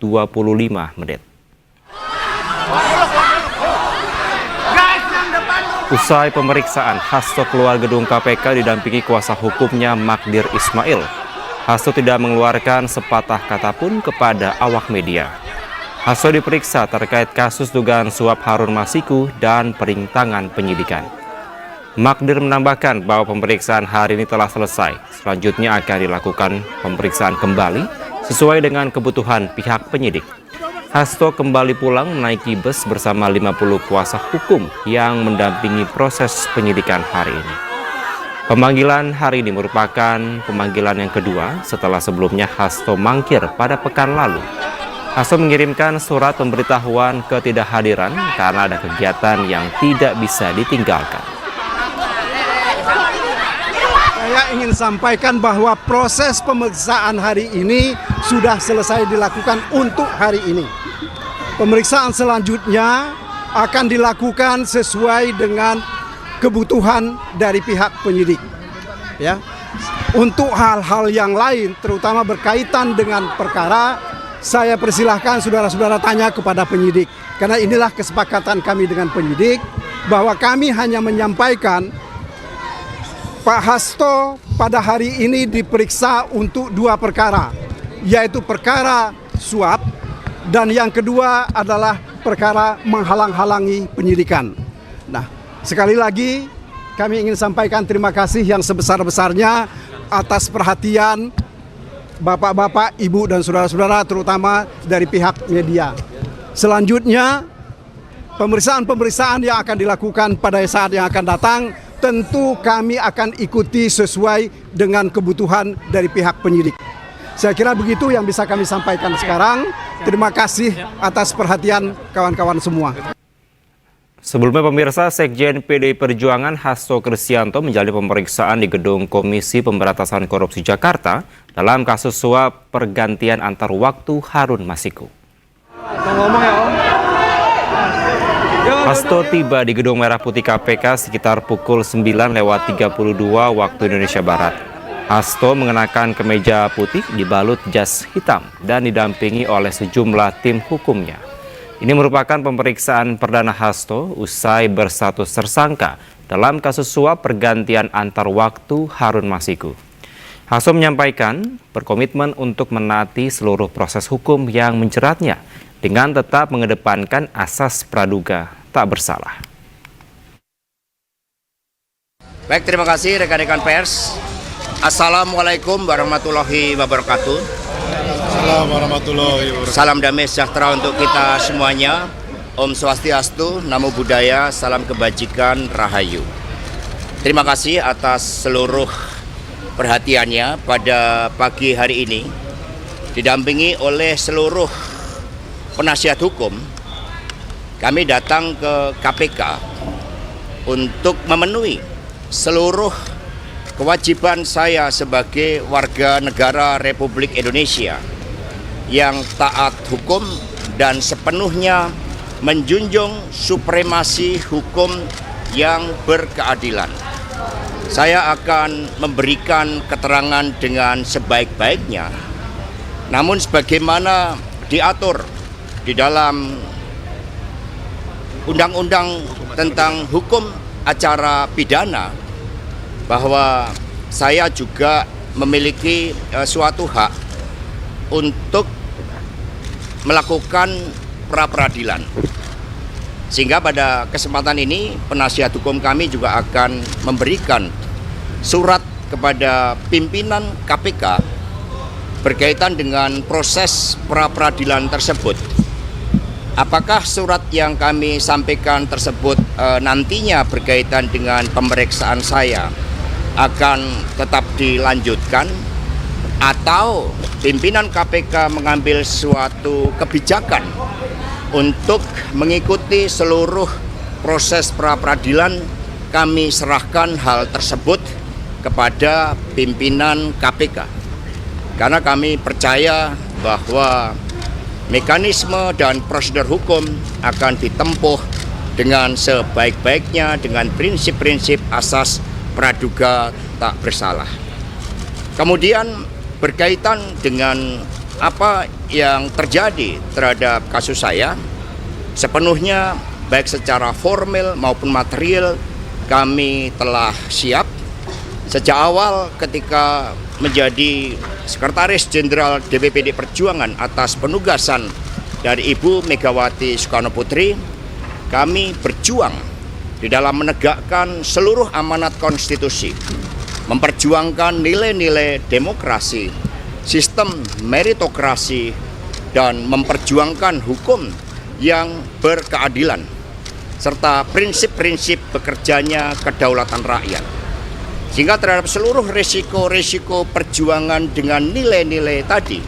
Usai pemeriksaan, Hasto keluar gedung KPK didampingi kuasa hukumnya Magdir Ismail. Hasto tidak mengeluarkan sepatah kata pun kepada awak media. Hasto diperiksa terkait kasus dugaan suap Harun Masiku dan perintangan penyidikan. Magdir menambahkan bahwa pemeriksaan hari ini telah selesai. Selanjutnya akan dilakukan pemeriksaan kembali sesuai dengan kebutuhan pihak penyidik. Hasto kembali pulang menaiki bus bersama 50 kuasa hukum yang mendampingi proses penyidikan hari ini. Pemanggilan hari ini merupakan pemanggilan yang kedua setelah sebelumnya Hasto mangkir pada pekan lalu. Hasto mengirimkan surat pemberitahuan ketidakhadiran karena ada kegiatan yang tidak bisa ditinggalkan. Saya ingin sampaikan bahwa proses pemeriksaan hari ini sudah selesai dilakukan untuk hari ini. Pemeriksaan selanjutnya akan dilakukan sesuai dengan kebutuhan dari pihak penyidik. Ya. Untuk hal-hal yang lain, terutama berkaitan dengan perkara, saya persilahkan saudara-saudara tanya kepada penyidik. Karena inilah kesepakatan kami dengan penyidik, bahwa kami hanya menyampaikan Pak Hasto pada hari ini diperiksa untuk 2 perkara, yaitu perkara suap dan yang kedua adalah perkara menghalang-halangi penyidikan. Nah, sekali lagi kami ingin sampaikan terima kasih yang sebesar-besarnya atas perhatian Bapak-bapak, Ibu dan saudara-saudara terutama dari pihak media. Selanjutnya, pemeriksaan-pemeriksaan yang akan dilakukan pada saat yang akan datang tentu kami akan ikuti sesuai dengan kebutuhan dari pihak penyidik. Saya kira begitu yang bisa kami sampaikan sekarang. Terima kasih atas perhatian kawan-kawan semua. Sebelumnya pemirsa, Sekjen PDI Perjuangan Hasto Kristianto menjalani pemeriksaan di gedung Komisi Pemberantasan Korupsi Jakarta dalam kasus suap pergantian antar waktu Harun Masiku. Hasto tiba di Gedung Merah Putih KPK sekitar pukul 9:32 waktu Indonesia Barat. Hasto mengenakan kemeja putih dibalut jas hitam dan didampingi oleh sejumlah tim hukumnya. Ini merupakan pemeriksaan perdana Hasto usai berstatus tersangka dalam kasus suap pergantian antar waktu Harun Masiku. Hasto menyampaikan berkomitmen untuk menaati seluruh proses hukum yang menjeratnya dengan tetap mengedepankan asas praduga tak bersalah. Baik, terima kasih rekan-rekan pers. Assalamualaikum warahmatullahi wabarakatuh. Assalamualaikum warahmatullahi wabarakatuh. Salam damai sejahtera untuk kita semuanya. Om Swastiastu, Namo Buddhaya, salam kebajikan, Rahayu. Terima kasih atas seluruh perhatiannya pada pagi hari ini. Didampingi oleh seluruh penasihat hukum, kami datang ke KPK untuk memenuhi seluruh kewajiban saya sebagai warga negara Republik Indonesia yang taat hukum dan sepenuhnya menjunjung supremasi hukum yang berkeadilan. Saya akan memberikan keterangan dengan sebaik-baiknya, namun sebagaimana diatur di dalam Undang-Undang tentang Hukum Acara Pidana, bahwa saya juga memiliki suatu hak untuk melakukan pra-peradilan. Sehingga pada kesempatan ini penasihat hukum kami juga akan memberikan surat kepada pimpinan KPK berkaitan dengan proses pra-peradilan tersebut. Apakah surat yang kami sampaikan tersebut nantinya berkaitan dengan pemeriksaan saya akan tetap dilanjutkan, atau pimpinan KPK mengambil suatu kebijakan untuk mengikuti seluruh proses pra-peradilan? Kami serahkan hal tersebut kepada pimpinan KPK, karena kami percaya bahwa mekanisme dan prosedur hukum akan ditempuh dengan sebaik-baiknya dengan prinsip-prinsip asas praduga tak bersalah. Kemudian berkaitan dengan apa yang terjadi terhadap kasus saya, sepenuhnya baik secara formal maupun material kami telah siap. Sejak awal ketika menjadi Sekretaris Jenderal DPPD Perjuangan atas penugasan dari Ibu Megawati Soekarno Putri, kami berjuang di dalam menegakkan seluruh amanat konstitusi, memperjuangkan nilai-nilai demokrasi, sistem meritokrasi, dan memperjuangkan hukum yang berkeadilan, serta prinsip-prinsip bekerjanya kedaulatan rakyat. Sehingga terhadap seluruh risiko-risiko perjuangan dengan nilai-nilai tadi,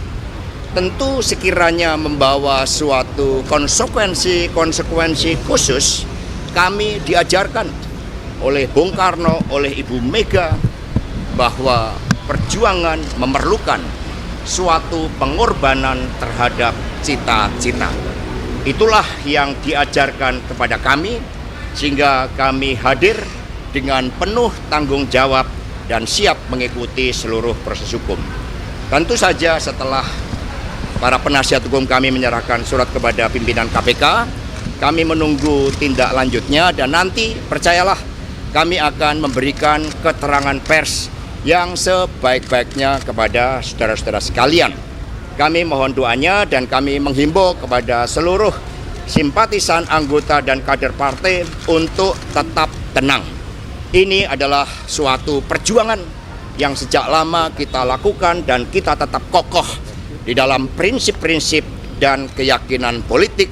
tentu sekiranya membawa suatu konsekuensi khusus, kami diajarkan oleh Bung Karno, oleh Ibu Mega, bahwa perjuangan memerlukan suatu pengorbanan terhadap cita-cita. Itulah yang diajarkan kepada kami, sehingga kami hadir dengan penuh tanggung jawab dan siap mengikuti seluruh proses hukum. Tentu saja setelah para penasihat hukum kami menyerahkan surat kepada pimpinan KPK, kami menunggu tindak lanjutnya, dan nanti percayalah kami akan memberikan keterangan pers yang sebaik-baiknya kepada saudara-saudara sekalian. Kami mohon doanya dan kami menghimbau kepada seluruh simpatisan, anggota, dan kader partai untuk tetap tenang. Ini adalah suatu perjuangan yang sejak lama kita lakukan, dan kita tetap kokoh di dalam prinsip-prinsip dan keyakinan politik,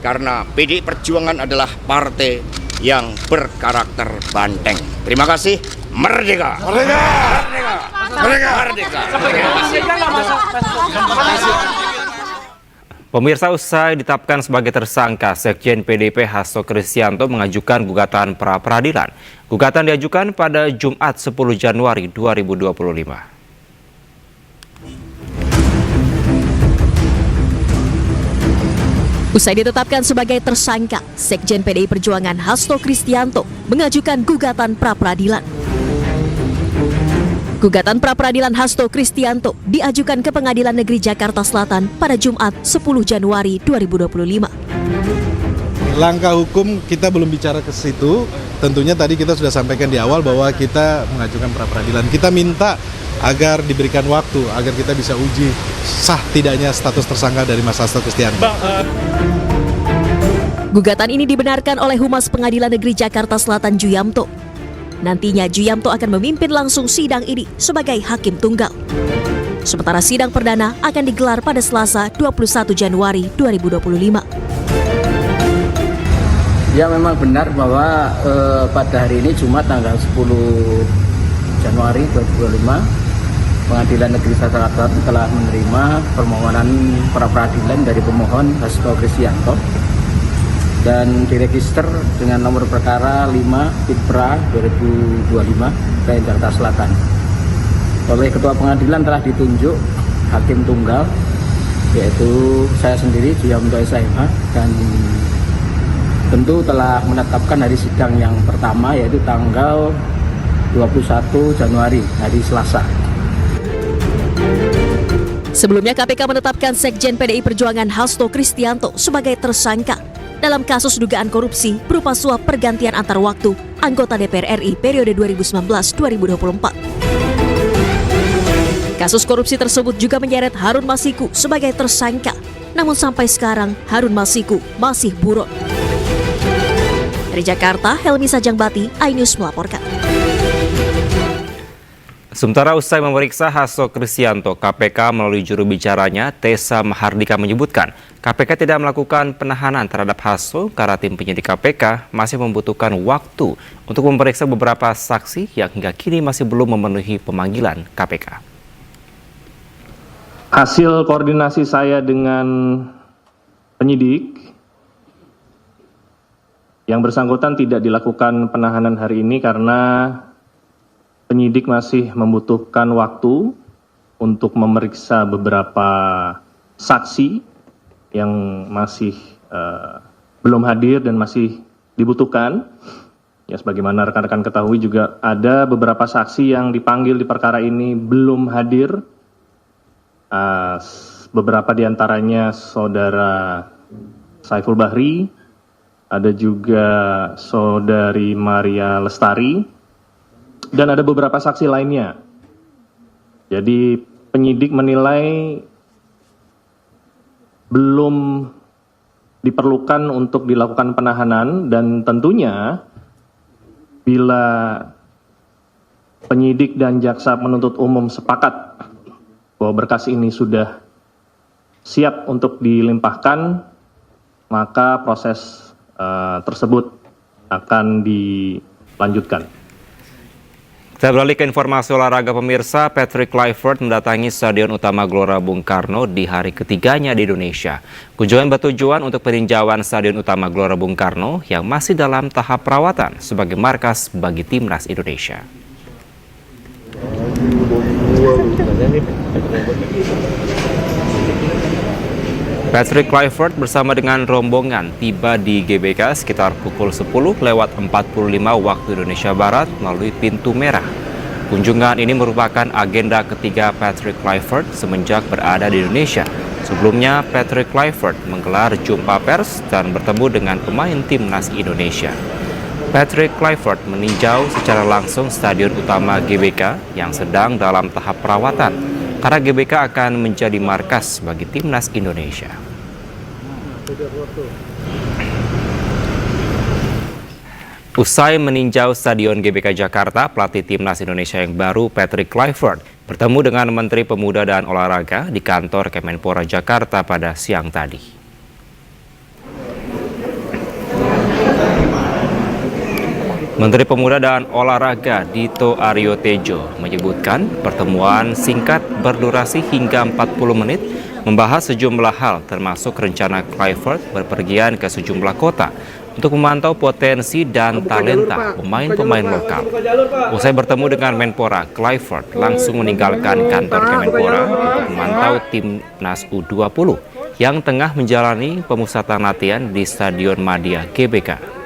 karena PDI Perjuangan adalah partai yang berkarakter banteng. Terima kasih. Merdeka! Merdeka! Merdeka! Merdeka! Pemirsa, usai ditetapkan sebagai tersangka, Sekjen PDIP Hasto Kristianto mengajukan gugatan pra-peradilan. Gugatan diajukan pada Jumat 10 Januari 2025. Usai ditetapkan sebagai tersangka, Sekjen PDI Perjuangan Hasto Kristianto mengajukan gugatan pra-peradilan. Gugatan pra-peradilan Hasto Kristianto diajukan ke Pengadilan Negeri Jakarta Selatan pada Jumat 10 Januari 2025. Langkah hukum kita belum bicara ke situ. Tentunya tadi kita sudah sampaikan di awal bahwa kita mengajukan pra-peradilan. Kita minta agar diberikan waktu agar kita bisa uji sah tidaknya status tersangka dari Mas Hasto Kristianto. Gugatan ini dibenarkan oleh Humas Pengadilan Negeri Jakarta Selatan Juyamto. Nantinya Juyamto akan memimpin langsung sidang ini sebagai hakim tunggal. Sementara sidang perdana akan digelar pada Selasa 21 Januari 2025. Ya, memang benar bahwa pada hari ini Jumat tanggal 10 Januari 2025, Pengadilan Negeri Jakarta Selatan telah menerima permohonan pra-peradilan dari pemohon Hasto Kristianto dan diregister dengan nomor perkara 5 Pitpra 2025 PN Jakarta Selatan. Oleh Ketua Pengadilan telah ditunjuk Hakim Tunggal, yaitu saya sendiri Juyamto SMH, dan tentu telah menetapkan hari sidang yang pertama yaitu tanggal 21 Januari, hari Selasa. Sebelumnya KPK menetapkan Sekjen PDI Perjuangan Hasto Kristianto sebagai tersangka dalam kasus dugaan korupsi berupa suap pergantian antar waktu anggota DPR RI periode 2019-2024. Kasus korupsi tersebut juga menyeret Harun Masiku sebagai tersangka, namun sampai sekarang Harun Masiku masih buron. Dari Jakarta, Helmi Sajangbati, iNews melaporkan. Sementara usai memeriksa Hasto Kristianto, KPK melalui juru bicaranya Tessa Mahardika menyebutkan KPK tidak melakukan penahanan terhadap Hasto karena tim penyidik KPK masih membutuhkan waktu untuk memeriksa beberapa saksi yang hingga kini masih belum memenuhi pemanggilan KPK. Hasil koordinasi saya dengan penyidik, yang bersangkutan tidak dilakukan penahanan hari ini karena penyidik masih membutuhkan waktu untuk memeriksa beberapa saksi yang masih belum hadir dan masih dibutuhkan. Ya, sebagaimana rekan-rekan ketahui juga ada beberapa saksi yang dipanggil di perkara ini belum hadir. Beberapa diantaranya Saudara Saiful Bahri, ada juga Saudari Maria Lestari, dan ada beberapa saksi lainnya. Jadi penyidik menilai belum diperlukan untuk dilakukan penahanan, dan tentunya bila penyidik dan jaksa penuntut umum sepakat bahwa berkas ini sudah siap untuk dilimpahkan, maka proses tersebut akan dilanjutkan. Kita beralih ke informasi olahraga pemirsa. Patrick Kluivert mendatangi Stadion Utama Gelora Bung Karno di hari ketiganya di Indonesia. Kunjungan bertujuan untuk peninjauan Stadion Utama Gelora Bung Karno yang masih dalam tahap perawatan sebagai markas bagi timnas Indonesia. Patrick Kluivert bersama dengan rombongan tiba di GBK sekitar pukul 10:45 waktu Indonesia Barat melalui pintu merah. Kunjungan ini merupakan agenda ketiga Patrick Kluivert semenjak berada di Indonesia. Sebelumnya, Patrick Kluivert menggelar jumpa pers dan bertemu dengan pemain timnas Indonesia. Patrick Kluivert meninjau secara langsung Stadion Utama GBK yang sedang dalam tahap perawatan, karena GBK akan menjadi markas bagi timnas Indonesia. Usai meninjau Stadion GBK Jakarta, pelatih timnas Indonesia yang baru Patrick Kluivert bertemu dengan Menteri Pemuda dan Olahraga di kantor Kemenpora Jakarta pada siang tadi. Menteri Pemuda dan Olahraga Dito Aryo Tejo menyebutkan pertemuan singkat berdurasi hingga 40 menit membahas sejumlah hal termasuk rencana Kluivert berpergian ke sejumlah kota untuk memantau potensi dan talenta pemain-pemain lokal. Usai bertemu dengan Menpora, Kluivert langsung meninggalkan kantor Kemenpora untuk memantau timnas U20 yang tengah menjalani pemusatan latihan di Stadion Madia GBK.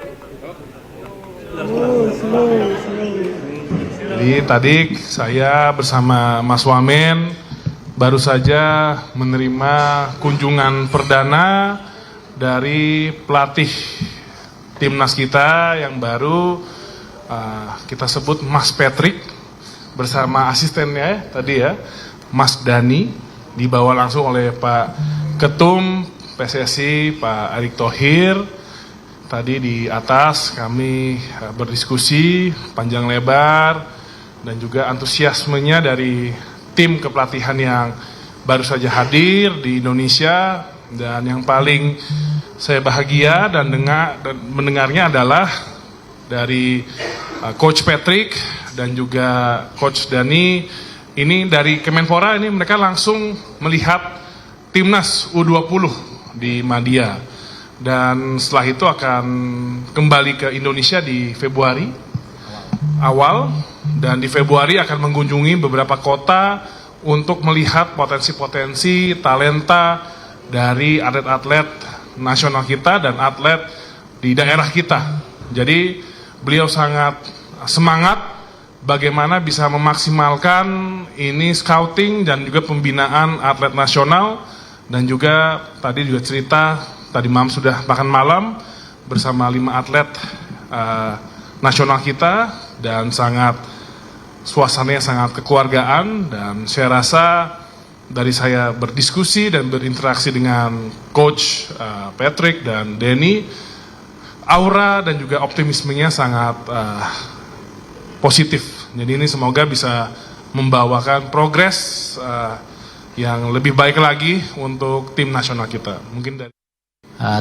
Jadi tadi saya bersama Mas Wamen baru saja menerima kunjungan perdana dari pelatih timnas kita yang baru, kita sebut Mas Patrick, bersama asistennya tadi ya, Mas Dani, dibawa langsung oleh Pak Ketum PSSI, Pak Erick Thohir. Tadi di atas kami berdiskusi panjang lebar dan juga antusiasmenya dari tim kepelatihan yang baru saja hadir di Indonesia, dan yang paling saya bahagia dan mendengarnya adalah dari Coach Patrick dan juga Coach Dani. Ini dari Kemenpora, ini mereka langsung melihat timnas U20 di Madia. dan setelah itu akan kembali ke Indonesia di Februari awal, dan di Februari akan mengunjungi beberapa kota untuk melihat potensi-potensi talenta dari atlet-atlet nasional kita dan atlet di daerah kita. Jadi beliau sangat semangat bagaimana bisa memaksimalkan ini scouting dan juga pembinaan atlet nasional, dan juga tadi juga cerita tadi malam sudah makan malam bersama 5 atlet nasional kita, dan suasananya sangat kekeluargaan. Dan saya rasa dari saya berdiskusi dan berinteraksi dengan Coach Patrick dan Denny, aura dan juga optimismenya sangat positif. Jadi ini semoga bisa membawakan progres yang lebih baik lagi untuk tim nasional kita. Mungkin dari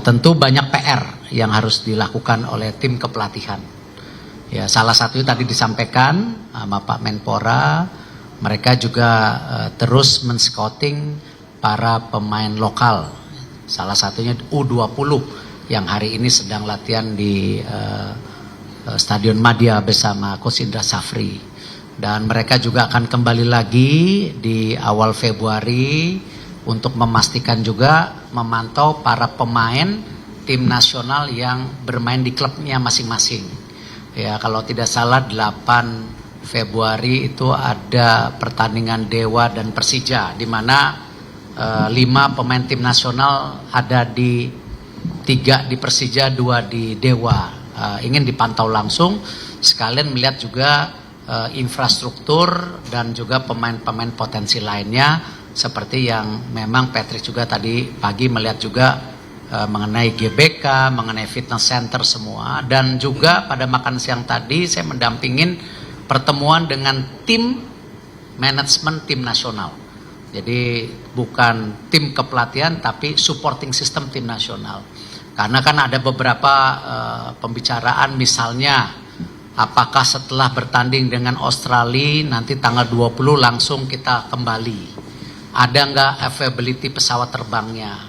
tentu banyak PR yang harus dilakukan oleh tim kepelatihan. Ya, salah satunya tadi disampaikan sama Pak Menpora, mereka juga terus men-scouting para pemain lokal. Salah satunya U20 yang hari ini sedang latihan di Stadion Madia bersama Coach Indra Safri. Dan mereka juga akan kembali lagi di awal Februari untuk memastikan juga memantau para pemain tim nasional yang bermain di klubnya masing-masing. Ya, kalau tidak salah 8 Februari itu ada pertandingan Dewa dan Persija, di mana 5 pemain tim nasional ada 3 di Persija, 2 di Dewa. Ingin dipantau langsung, sekalian melihat juga infrastruktur dan juga pemain-pemain potensi lainnya, seperti yang memang Patrick juga tadi pagi melihat juga mengenai GBK, mengenai fitness center semua. Dan juga pada makan siang tadi saya mendampingin pertemuan dengan tim manajemen tim nasional. Jadi bukan tim kepelatihan tapi supporting system tim nasional. Karena kan ada beberapa pembicaraan, misalnya apakah setelah bertanding dengan Australia nanti tanggal 20 langsung kita kembali. Ada nggak availability pesawat terbangnya?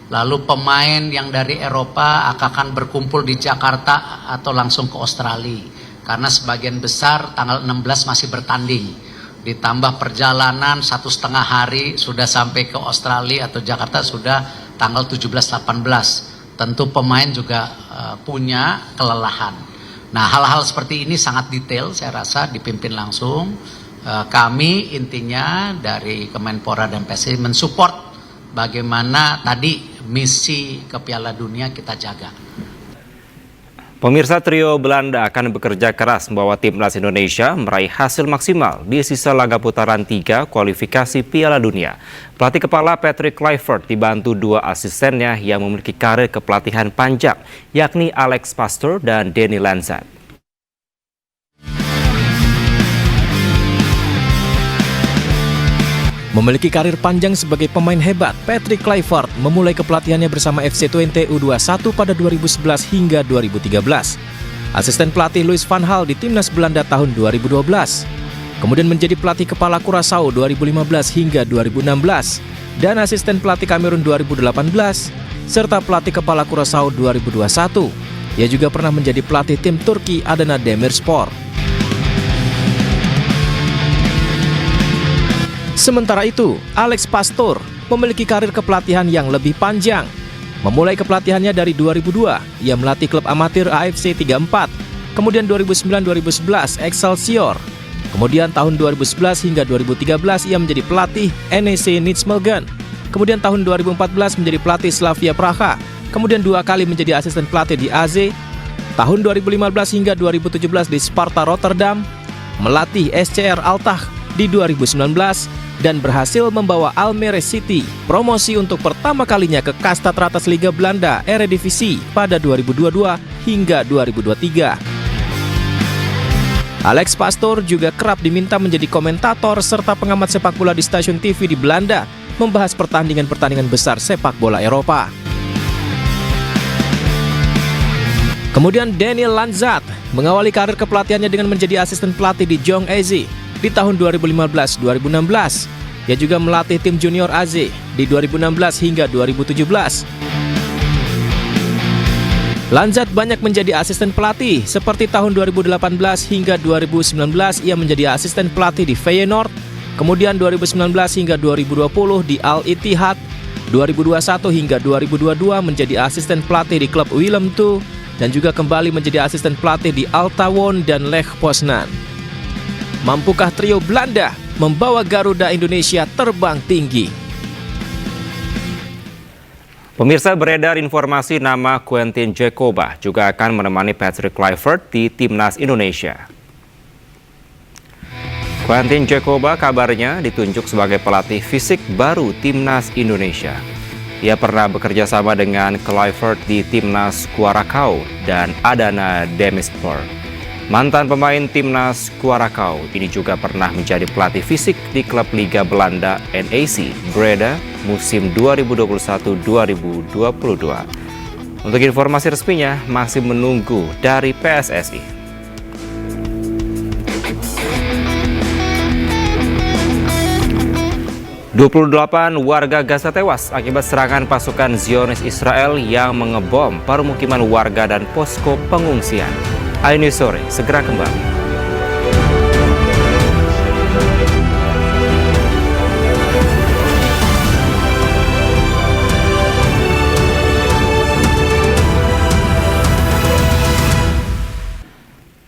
Lalu pemain yang dari Eropa akan berkumpul di Jakarta atau langsung ke Australia? Karena sebagian besar tanggal 16 masih bertanding. Ditambah perjalanan 1,5 hari sudah sampai ke Australia atau Jakarta sudah tanggal 17-18. Tentu pemain juga punya kelelahan. Nah, hal-hal seperti ini sangat detail saya rasa dipimpin langsung. Kami intinya dari Kemenpora dan PSSI mensupport bagaimana tadi misi ke Piala Dunia kita jaga. Pemirsa, trio Belanda akan bekerja keras membawa timnas Indonesia meraih hasil maksimal di sisa laga putaran 3 kualifikasi Piala Dunia. Pelatih kepala Patrick Kluivert dibantu 2 asistennya yang memiliki karir kepelatihan panjang, yakni Alex Pastoor dan Denny Lanzat. Memiliki karir panjang sebagai pemain hebat, Patrick Kluivert memulai kepelatihannya bersama FC Twente U21 pada 2011 hingga 2013. Asisten pelatih Louis van Gaal di timnas Belanda tahun 2012. Kemudian menjadi pelatih kepala Curaçao 2015 hingga 2016 dan asisten pelatih Kamerun 2018 serta pelatih kepala Curaçao 2021. Ia juga pernah menjadi pelatih tim Turki Adana Demirspor. Sementara itu, Alex Pastoor memiliki karir kepelatihan yang lebih panjang. Memulai kepelatihannya dari 2002, ia melatih klub amatir AFC 34, kemudian 2009-2011 Excelsior. Kemudian tahun 2011 hingga 2013 ia menjadi pelatih NEC Nijmegen. Kemudian tahun 2014 menjadi pelatih Slavia Praha. Kemudian 2 kali menjadi asisten pelatih di AZ. Tahun 2015 hingga 2017 di Sparta Rotterdam. Melatih SCR Altach di 2019 dan berhasil membawa Almere City promosi untuk pertama kalinya ke kasta teratas Liga Belanda Eredivisie pada 2022 hingga 2023. Alex Pastoor juga kerap diminta menjadi komentator serta pengamat sepak bola di stasiun TV di Belanda, membahas pertandingan-pertandingan besar sepak bola Eropa. Kemudian Denny Lanzat mengawali karir kepelatihannya dengan menjadi asisten pelatih di Jong AZ di tahun 2015-2016. Ia juga melatih tim junior AZ di 2016 hingga 2017. Lanzat banyak menjadi asisten pelatih, seperti tahun 2018 hingga 2019 ia menjadi asisten pelatih di Feyenoord, kemudian 2019 hingga 2020 di Al Ittihad, 2021 hingga 2022 menjadi asisten pelatih di klub Willem II, dan juga kembali menjadi asisten pelatih di Al Tawon dan Lech Poznan. Mampukah trio Belanda membawa Garuda Indonesia terbang tinggi? Pemirsa, beredar informasi nama Quentin Džekoba juga akan menemani Patrick Kluivert di Timnas Indonesia. Quentin Džekoba kabarnya ditunjuk sebagai pelatih fisik baru Timnas Indonesia. Ia pernah bekerja sama dengan Kluivert di Timnas Curaçao dan Adana Demirspor. Mantan pemain Timnas Curaçao ini juga pernah menjadi pelatih fisik di klub Liga Belanda NEC Breda musim 2021-2022. Untuk informasi resminya masih menunggu dari PSSI. "28 warga Gaza tewas akibat serangan pasukan Zionis Israel yang mengebom permukiman warga dan posko pengungsian. iNews Sore segera kembali.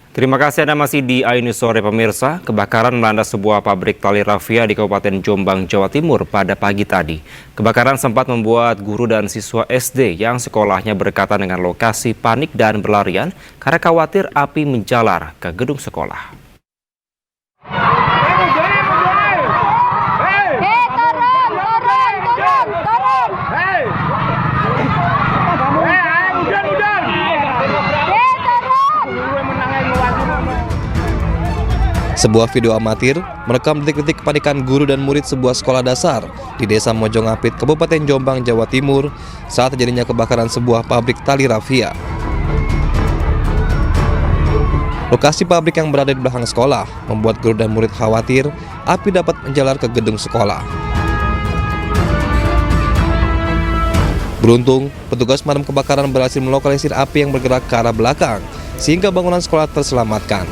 Terima kasih Anda masih di iNews Sore pemirsa. Kebakaran melanda sebuah pabrik tali rafia di Kabupaten Jombang, Jawa Timur pada pagi tadi. Kebakaran sempat membuat guru dan siswa SD yang sekolahnya berdekatan dengan lokasi panik dan berlarian karena khawatir api menjalar ke gedung sekolah. Sebuah video amatir merekam detik-detik kepanikan guru dan murid sebuah sekolah dasar di Desa Mojongapit, Kabupaten Jombang, Jawa Timur saat terjadinya kebakaran sebuah pabrik tali rafia. Lokasi pabrik yang berada di belakang sekolah membuat guru dan murid khawatir api dapat menjalar ke gedung sekolah. Beruntung, petugas pemadam kebakaran berhasil melokalisir api yang bergerak ke arah belakang sehingga bangunan sekolah terselamatkan.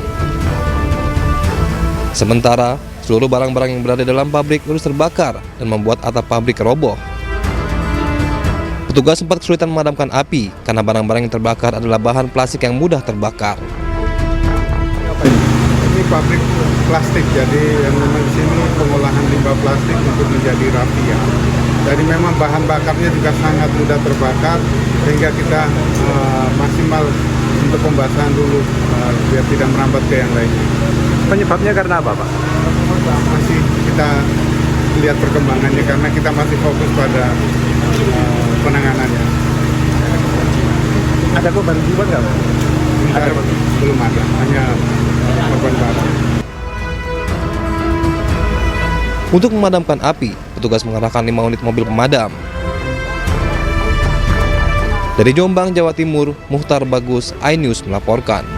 Sementara, seluruh barang-barang yang berada dalam pabrik terus terbakar dan membuat atap pabrik roboh. Petugas sempat kesulitan memadamkan api karena barang-barang yang terbakar adalah bahan plastik yang mudah terbakar. Ini pabrik plastik, jadi yang memang di sini pengolahan limbah plastik untuk menjadi rafia. Jadi memang bahan bakarnya juga sangat mudah terbakar sehingga kita maksimal untuk pembasahan dulu biar tidak merambat ke yang lainnya. Penyebabnya karena apa, Pak? Masih kita lihat perkembangannya karena kita masih fokus pada penanganannya. Ada korban jiwa nggak, Pak? Belum ada, hanya korban baru. Untuk memadamkan api, petugas mengerahkan 5 unit mobil pemadam. Dari Jombang, Jawa Timur, Muhtar Bagus, iNews melaporkan.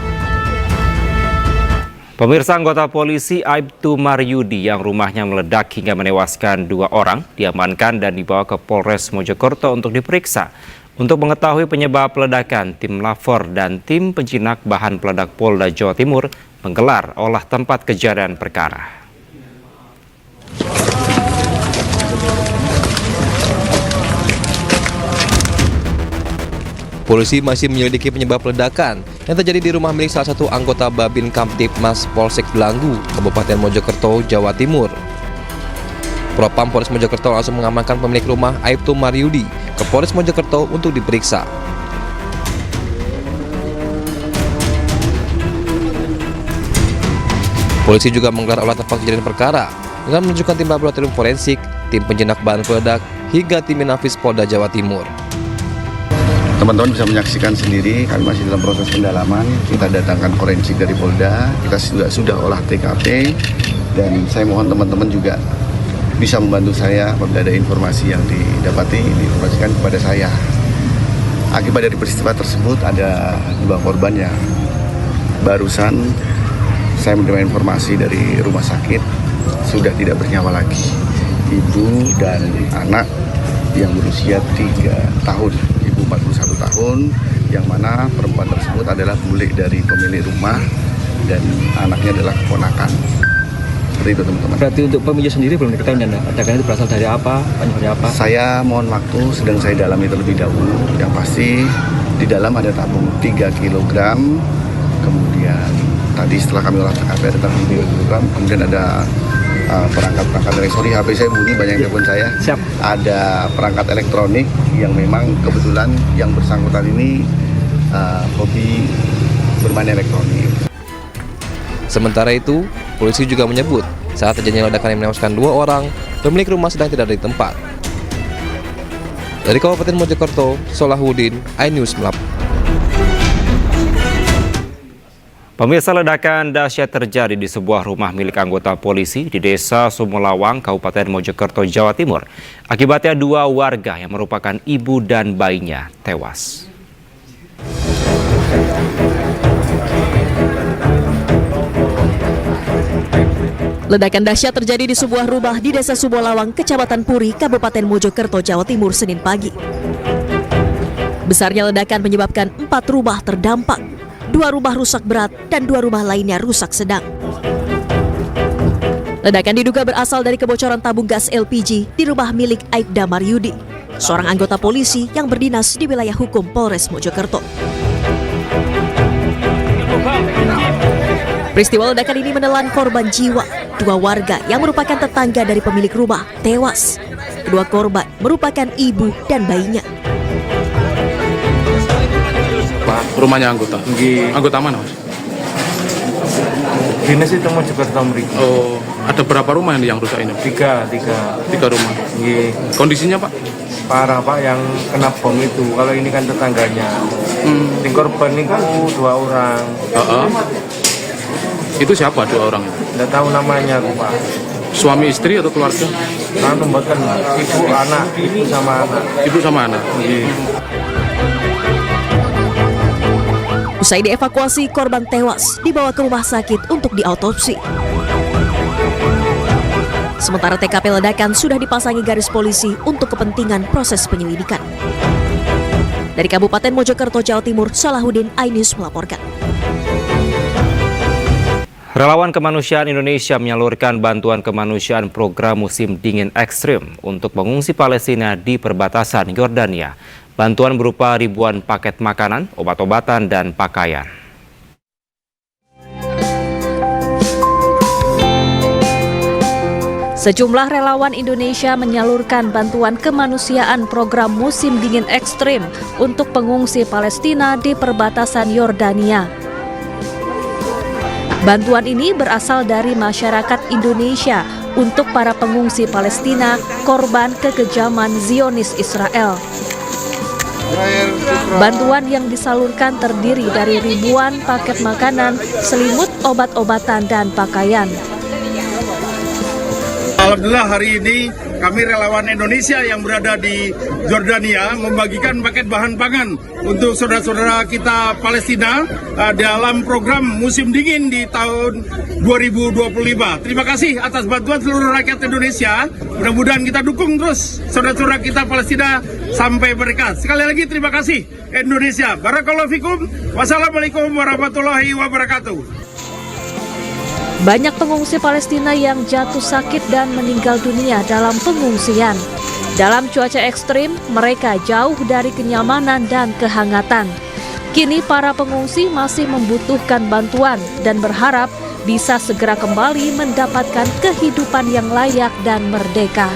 Pemirsa, anggota polisi Aibtu Maryudi yang rumahnya meledak hingga menewaskan 2 orang diamankan dan dibawa ke Polres Mojokerto untuk diperiksa. Untuk mengetahui penyebab ledakan, tim Lafor dan tim penjinak bahan peledak Polda Jawa Timur menggelar olah tempat kejadian perkara. Polisi masih menyelidiki penyebab ledakan yang terjadi di rumah milik salah satu anggota Babin Kamtipmas Polsek Belanggu, Kabupaten Mojokerto, Jawa Timur. Propam Polres Mojokerto langsung mengamankan pemilik rumah Aibtu Maryudi ke Polres Mojokerto untuk diperiksa. Polisi juga menggelar olah tempat kejadian perkara dengan menunjukkan tim laboratorium forensik, tim penjinak bahan peledak, hingga tim Inafis Polda Jawa Timur. Teman-teman bisa menyaksikan sendiri, kami masih dalam proses pendalaman. Kita datangkan forensik dari Polda, kita sudah olah TKP, dan saya mohon teman-teman juga bisa membantu saya apabila ada informasi yang didapati, diinformasikan kepada saya. Akibat dari peristiwa tersebut ada 2 korban yang barusan saya menerima informasi dari rumah sakit sudah tidak bernyawa lagi. Ibu dan anak yang berusia 3 tahun. 41 tahun yang mana perempuan tersebut adalah bule dari pemilik rumah dan anaknya adalah keponakan. Seperti itu teman-teman. Berarti untuk pemilik sendiri belum diketahui ledakan itu berasal dari apa, penyebabnya apa? Saya mohon waktu, sedang saya dalami terlebih dahulu. Yang pasti di dalam ada tabung 3 kg, kemudian tadi setelah kami olah TKP ada tabung 3 kg, kemudian ada perangkat elektronik, HP saya bunyi, banyak yang telepon saya. Siap. Ada perangkat elektronik yang memang kebetulan yang bersangkutan ini hobi bermain elektronik. Sementara itu, polisi juga menyebut saat terjadinya ledakan yang menewaskan 2 orang, pemilik rumah sedang tidak ada di tempat. Dari Kabupaten Mojokerto, Solahuddin, iNews melaporkan. Pemirsa, ledakan dahsyat terjadi di sebuah rumah milik anggota polisi di Desa Sumolawang, Kabupaten Mojokerto, Jawa Timur. Akibatnya 2 warga yang merupakan ibu dan bayinya tewas. Ledakan dahsyat terjadi di sebuah rumah di Desa Sumolawang, Kecamatan Puri, Kabupaten Mojokerto, Jawa Timur, Senin pagi. Besarnya ledakan menyebabkan 4 rumah terdampak, 2 rumah rusak berat, dan 2 rumah lainnya rusak sedang. Ledakan diduga berasal dari kebocoran tabung gas LPG di rumah milik Aibda Maryudi, seorang anggota polisi yang berdinas di wilayah hukum Polres Mojokerto. Peristiwa ledakan ini menelan korban jiwa. 2 warga yang merupakan tetangga dari pemilik rumah tewas. Kedua korban merupakan ibu dan bayinya. Rumahnya anggota? Anggota mana, Mas? Dinas itu Mojokerto mriki. Oh, ada berapa rumah yang rusak ini? Tiga rumah. Kondisinya, Pak? Parah, Pak, yang kena bom itu. Kalau ini kan tetangganya. Yang korban ini kan 2 orang. Itu siapa 2 orang itu? Nggak tahu namanya aku, Pak. Suami istri atau keluarga? Kan bahkan ibu, anak, ibu sama anak. Ibu sama anak. Usai dievakuasi, korban tewas dibawa ke rumah sakit untuk diautopsi. Sementara TKP ledakan sudah dipasangi garis polisi untuk kepentingan proses penyelidikan. Dari Kabupaten Mojokerto, Jawa Timur, Solahuddin, iNews melaporkan. Relawan Kemanusiaan Indonesia menyalurkan bantuan kemanusiaan program musim dingin ekstrim untuk pengungsi Palestina di perbatasan Yordania. Bantuan berupa ribuan paket makanan, obat-obatan, dan pakaian. Sejumlah relawan Indonesia menyalurkan bantuan kemanusiaan program musim dingin ekstrim untuk pengungsi Palestina di perbatasan Yordania. Bantuan ini berasal dari masyarakat Indonesia untuk para pengungsi Palestina korban kekejaman Zionis Israel. Bantuan yang disalurkan terdiri dari ribuan paket makanan, selimut, obat-obatan, dan pakaian. Alhamdulillah hari ini kami relawan Indonesia yang berada di Jordania membagikan paket bahan pangan untuk saudara-saudara kita Palestina dalam program musim dingin di tahun 2025. Terima kasih atas bantuan seluruh rakyat Indonesia. Mudah-mudahan kita dukung terus saudara-saudara kita Palestina sampai berkat. Sekali lagi terima kasih Indonesia. Barakallahu fikum. Wassalamualaikum warahmatullahi wabarakatuh. Banyak pengungsi Palestina yang jatuh sakit dan meninggal dunia dalam pengungsian. Dalam cuaca ekstrim, mereka jauh dari kenyamanan dan kehangatan. Kini para pengungsi masih membutuhkan bantuan dan berharap bisa segera kembali mendapatkan kehidupan yang layak dan merdeka.